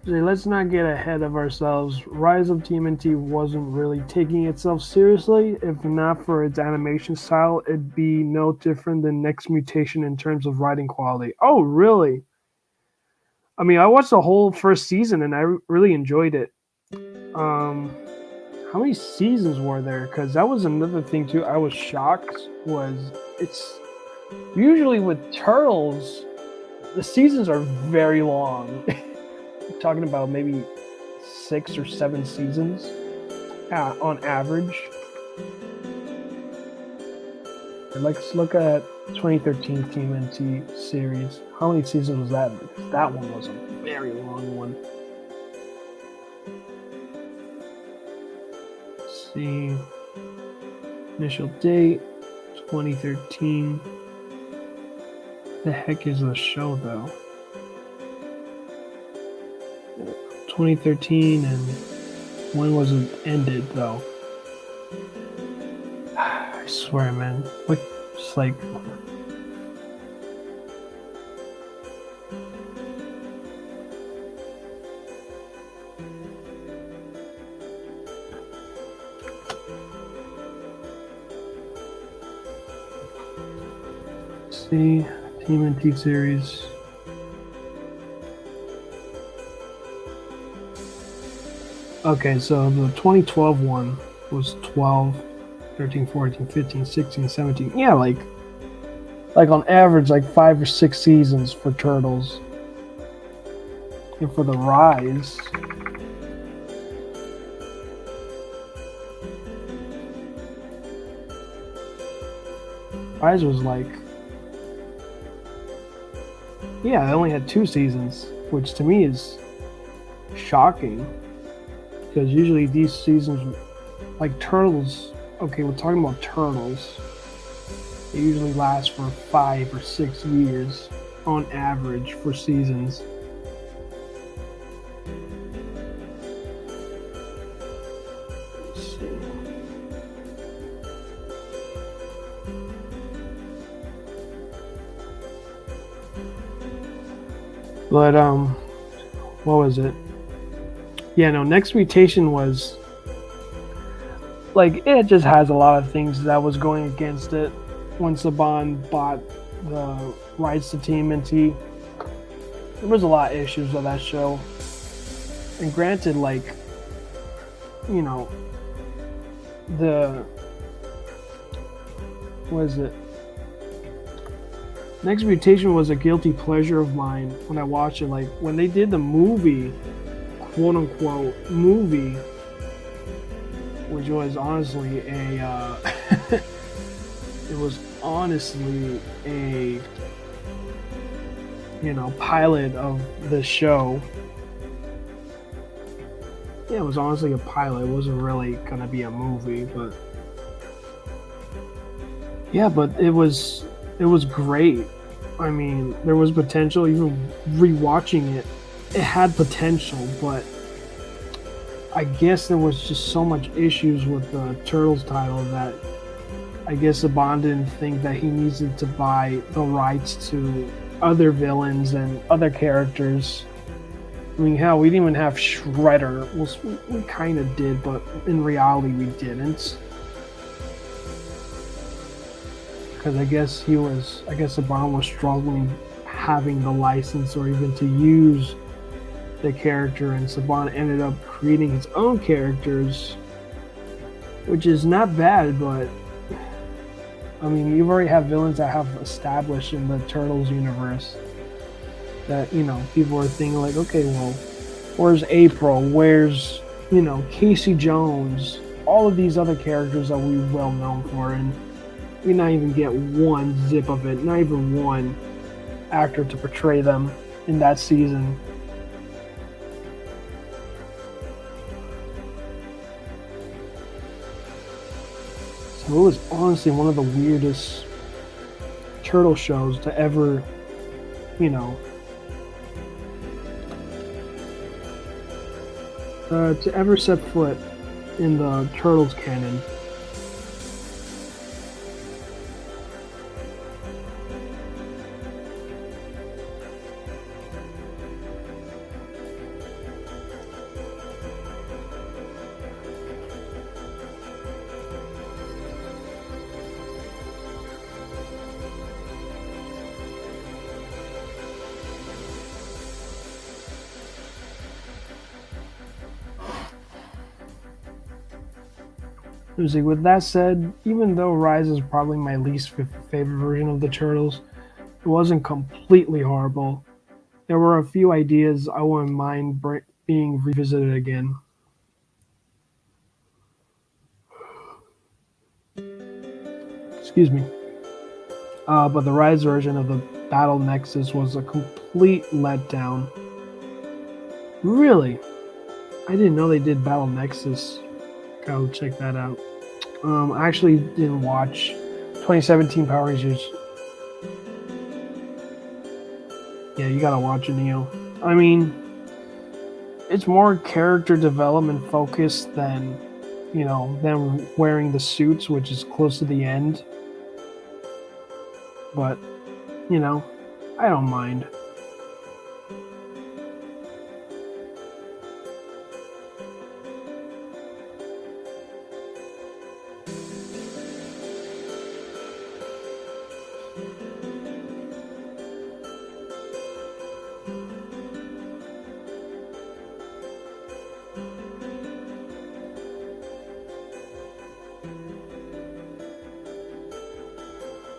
Speaker 1: Let's not get ahead of ourselves. Rise of TMNT wasn't really taking itself seriously. If not for its animation style, it'd be no different than Next Mutation in terms of writing quality. Oh, really? I mean, I watched the whole first season and I really enjoyed it. Um, how many seasons were there? Because that was another thing too. I was shocked. Was it's usually with turtles, the seasons are very long. Talking about maybe 6 or 7 seasons on average. Let's look at 2013 TMNT series. How many seasons was that? That one was a very long one. Let's see. Initial date 2013. The heck is the show though? 2013, and when was it ended though? I swear, man. It's like see TMNT series. Okay, so the 2012 one was 12, 13, 14, 15, 16, 17. Yeah, like on average, like 5 or 6 seasons for Turtles. And for the Rise, Rise was like, yeah, I only had 2 seasons, which to me is shocking. Because usually these seasons, like Turtles, okay, we're talking about Turtles. They usually last for 5 or 6 years on average for seasons. Let's see. But what was it? Yeah, no, Next Mutation was like, it just has a lot of things that was going against it when Saban bought the rights to TMNT. There was a lot of issues with that show. And granted, like, you know, what is it? Next Mutation was a guilty pleasure of mine when I watched it. Like, when they did the movie, quote unquote movie, which was honestly a it was honestly a pilot of the show. Yeah, it was honestly a pilot. It wasn't really gonna be a movie, but yeah, but it was great. I mean, there was potential. Even rewatching it, it had potential, but I guess there was just so much issues with the Turtles title that I guess Saban didn't think that he needed to buy the rights to other villains and other characters. I mean, hell, we didn't even have Shredder. Well, we kind of did, but in reality, we didn't. Because I guess Saban was struggling having the license or even to use the character, and Saban ended up creating his own characters, which is not bad, but I mean, you already have villains that have established in the Turtles universe that, people are thinking like, okay, well, where's April? Where's, Casey Jones? All of these other characters that we're well known for, and we not even get one zip of it, not even one actor to portray them in that season. It was honestly one of the weirdest turtle shows to ever, you know, to ever set foot in the Turtles canon. Music. With that said, even though Rise is probably my least favorite version of the Turtles, it wasn't completely horrible. There were a few ideas I wouldn't mind being revisited again. Excuse me. But the Rise version of the Battle Nexus was a complete letdown. Really? I didn't know they did Battle Nexus. Gotta check that out. I actually didn't watch 2017 Power Rangers. Yeah, you gotta watch it, Neo. I mean, it's more character development focused than, them wearing the suits, which is close to the end. But, I don't mind.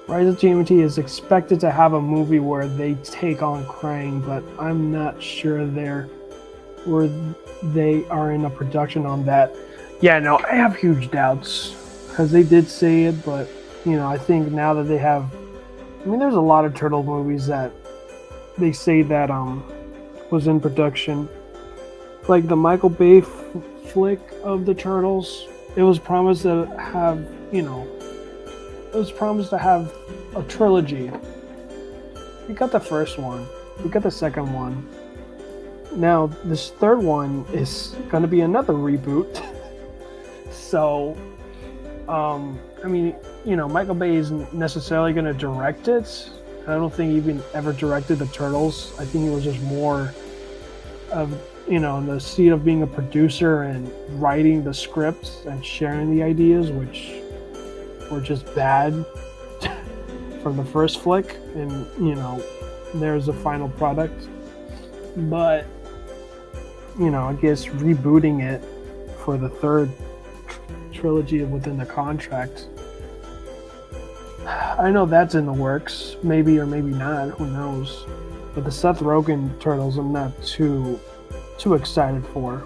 Speaker 1: Rise of TMNT is expected to have a movie where they take on Krang, but I'm not sure where they are in a production on that. Yeah, no, I have huge doubts because they did say it, but I think now that they have, there's a lot of turtle movies that they say that was in production, like the Michael Bay flick of the Turtles. It was promised to have, it was promised to have a trilogy. We got the first one. We got the second one. Now, this third one is going to be another reboot. So, Michael Bay isn't necessarily going to direct it. I don't think he even ever directed the Turtles. I think he was just more of, in the seat of being a producer and writing the scripts and sharing the ideas, which were just bad from the first flick, and there's the final product. But I guess rebooting it for the third trilogy within the contract, I know that's in the works, maybe or maybe not, who knows. But the Seth Rogen Turtles I'm not too excited for.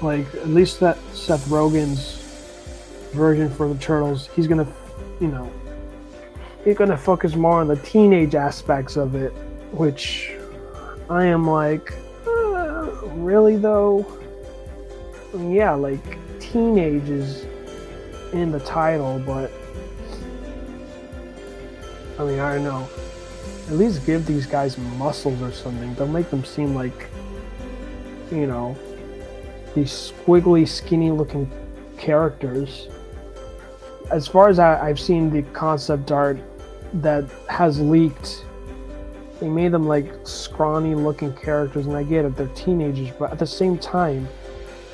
Speaker 1: Like, at least that Seth Rogen's version for the Turtles, he's gonna focus more on the teenage aspects of it, which I am like, really though? Yeah, like, teenage is in the title, but I don't know. At least give these guys muscles or something. Don't make them seem like, these squiggly, skinny looking characters. As far as I've seen the concept art that has leaked, they made them like scrawny looking characters, and I get it, they're teenagers, but at the same time,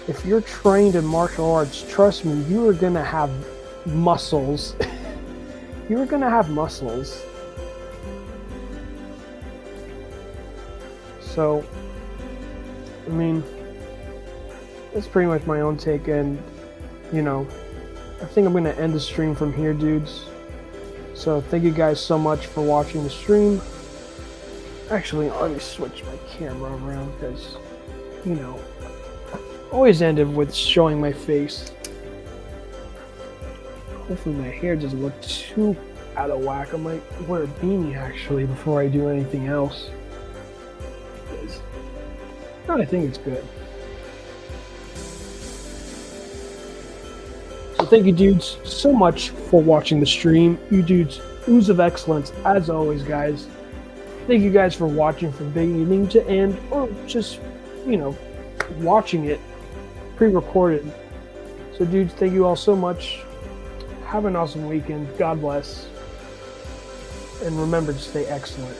Speaker 1: if you're trained in martial arts, trust me, you are gonna have muscles. You're gonna have muscles. So, that's pretty much my own take, and I think I'm gonna end the stream from here, dudes. So thank you guys so much for watching the stream. Actually, let me switch my camera around because, always ended with showing my face. Hopefully my hair doesn't look too out of whack. I might wear a beanie actually before I do anything else. No, I think it's good. So thank you, dudes, so much for watching the stream. You dudes, ooze of excellence, as always, guys. Thank you guys for watching from beginning to end, or just, watching it pre-recorded. So, dudes, thank you all so much. Have an awesome weekend. God bless. And remember to stay excellent.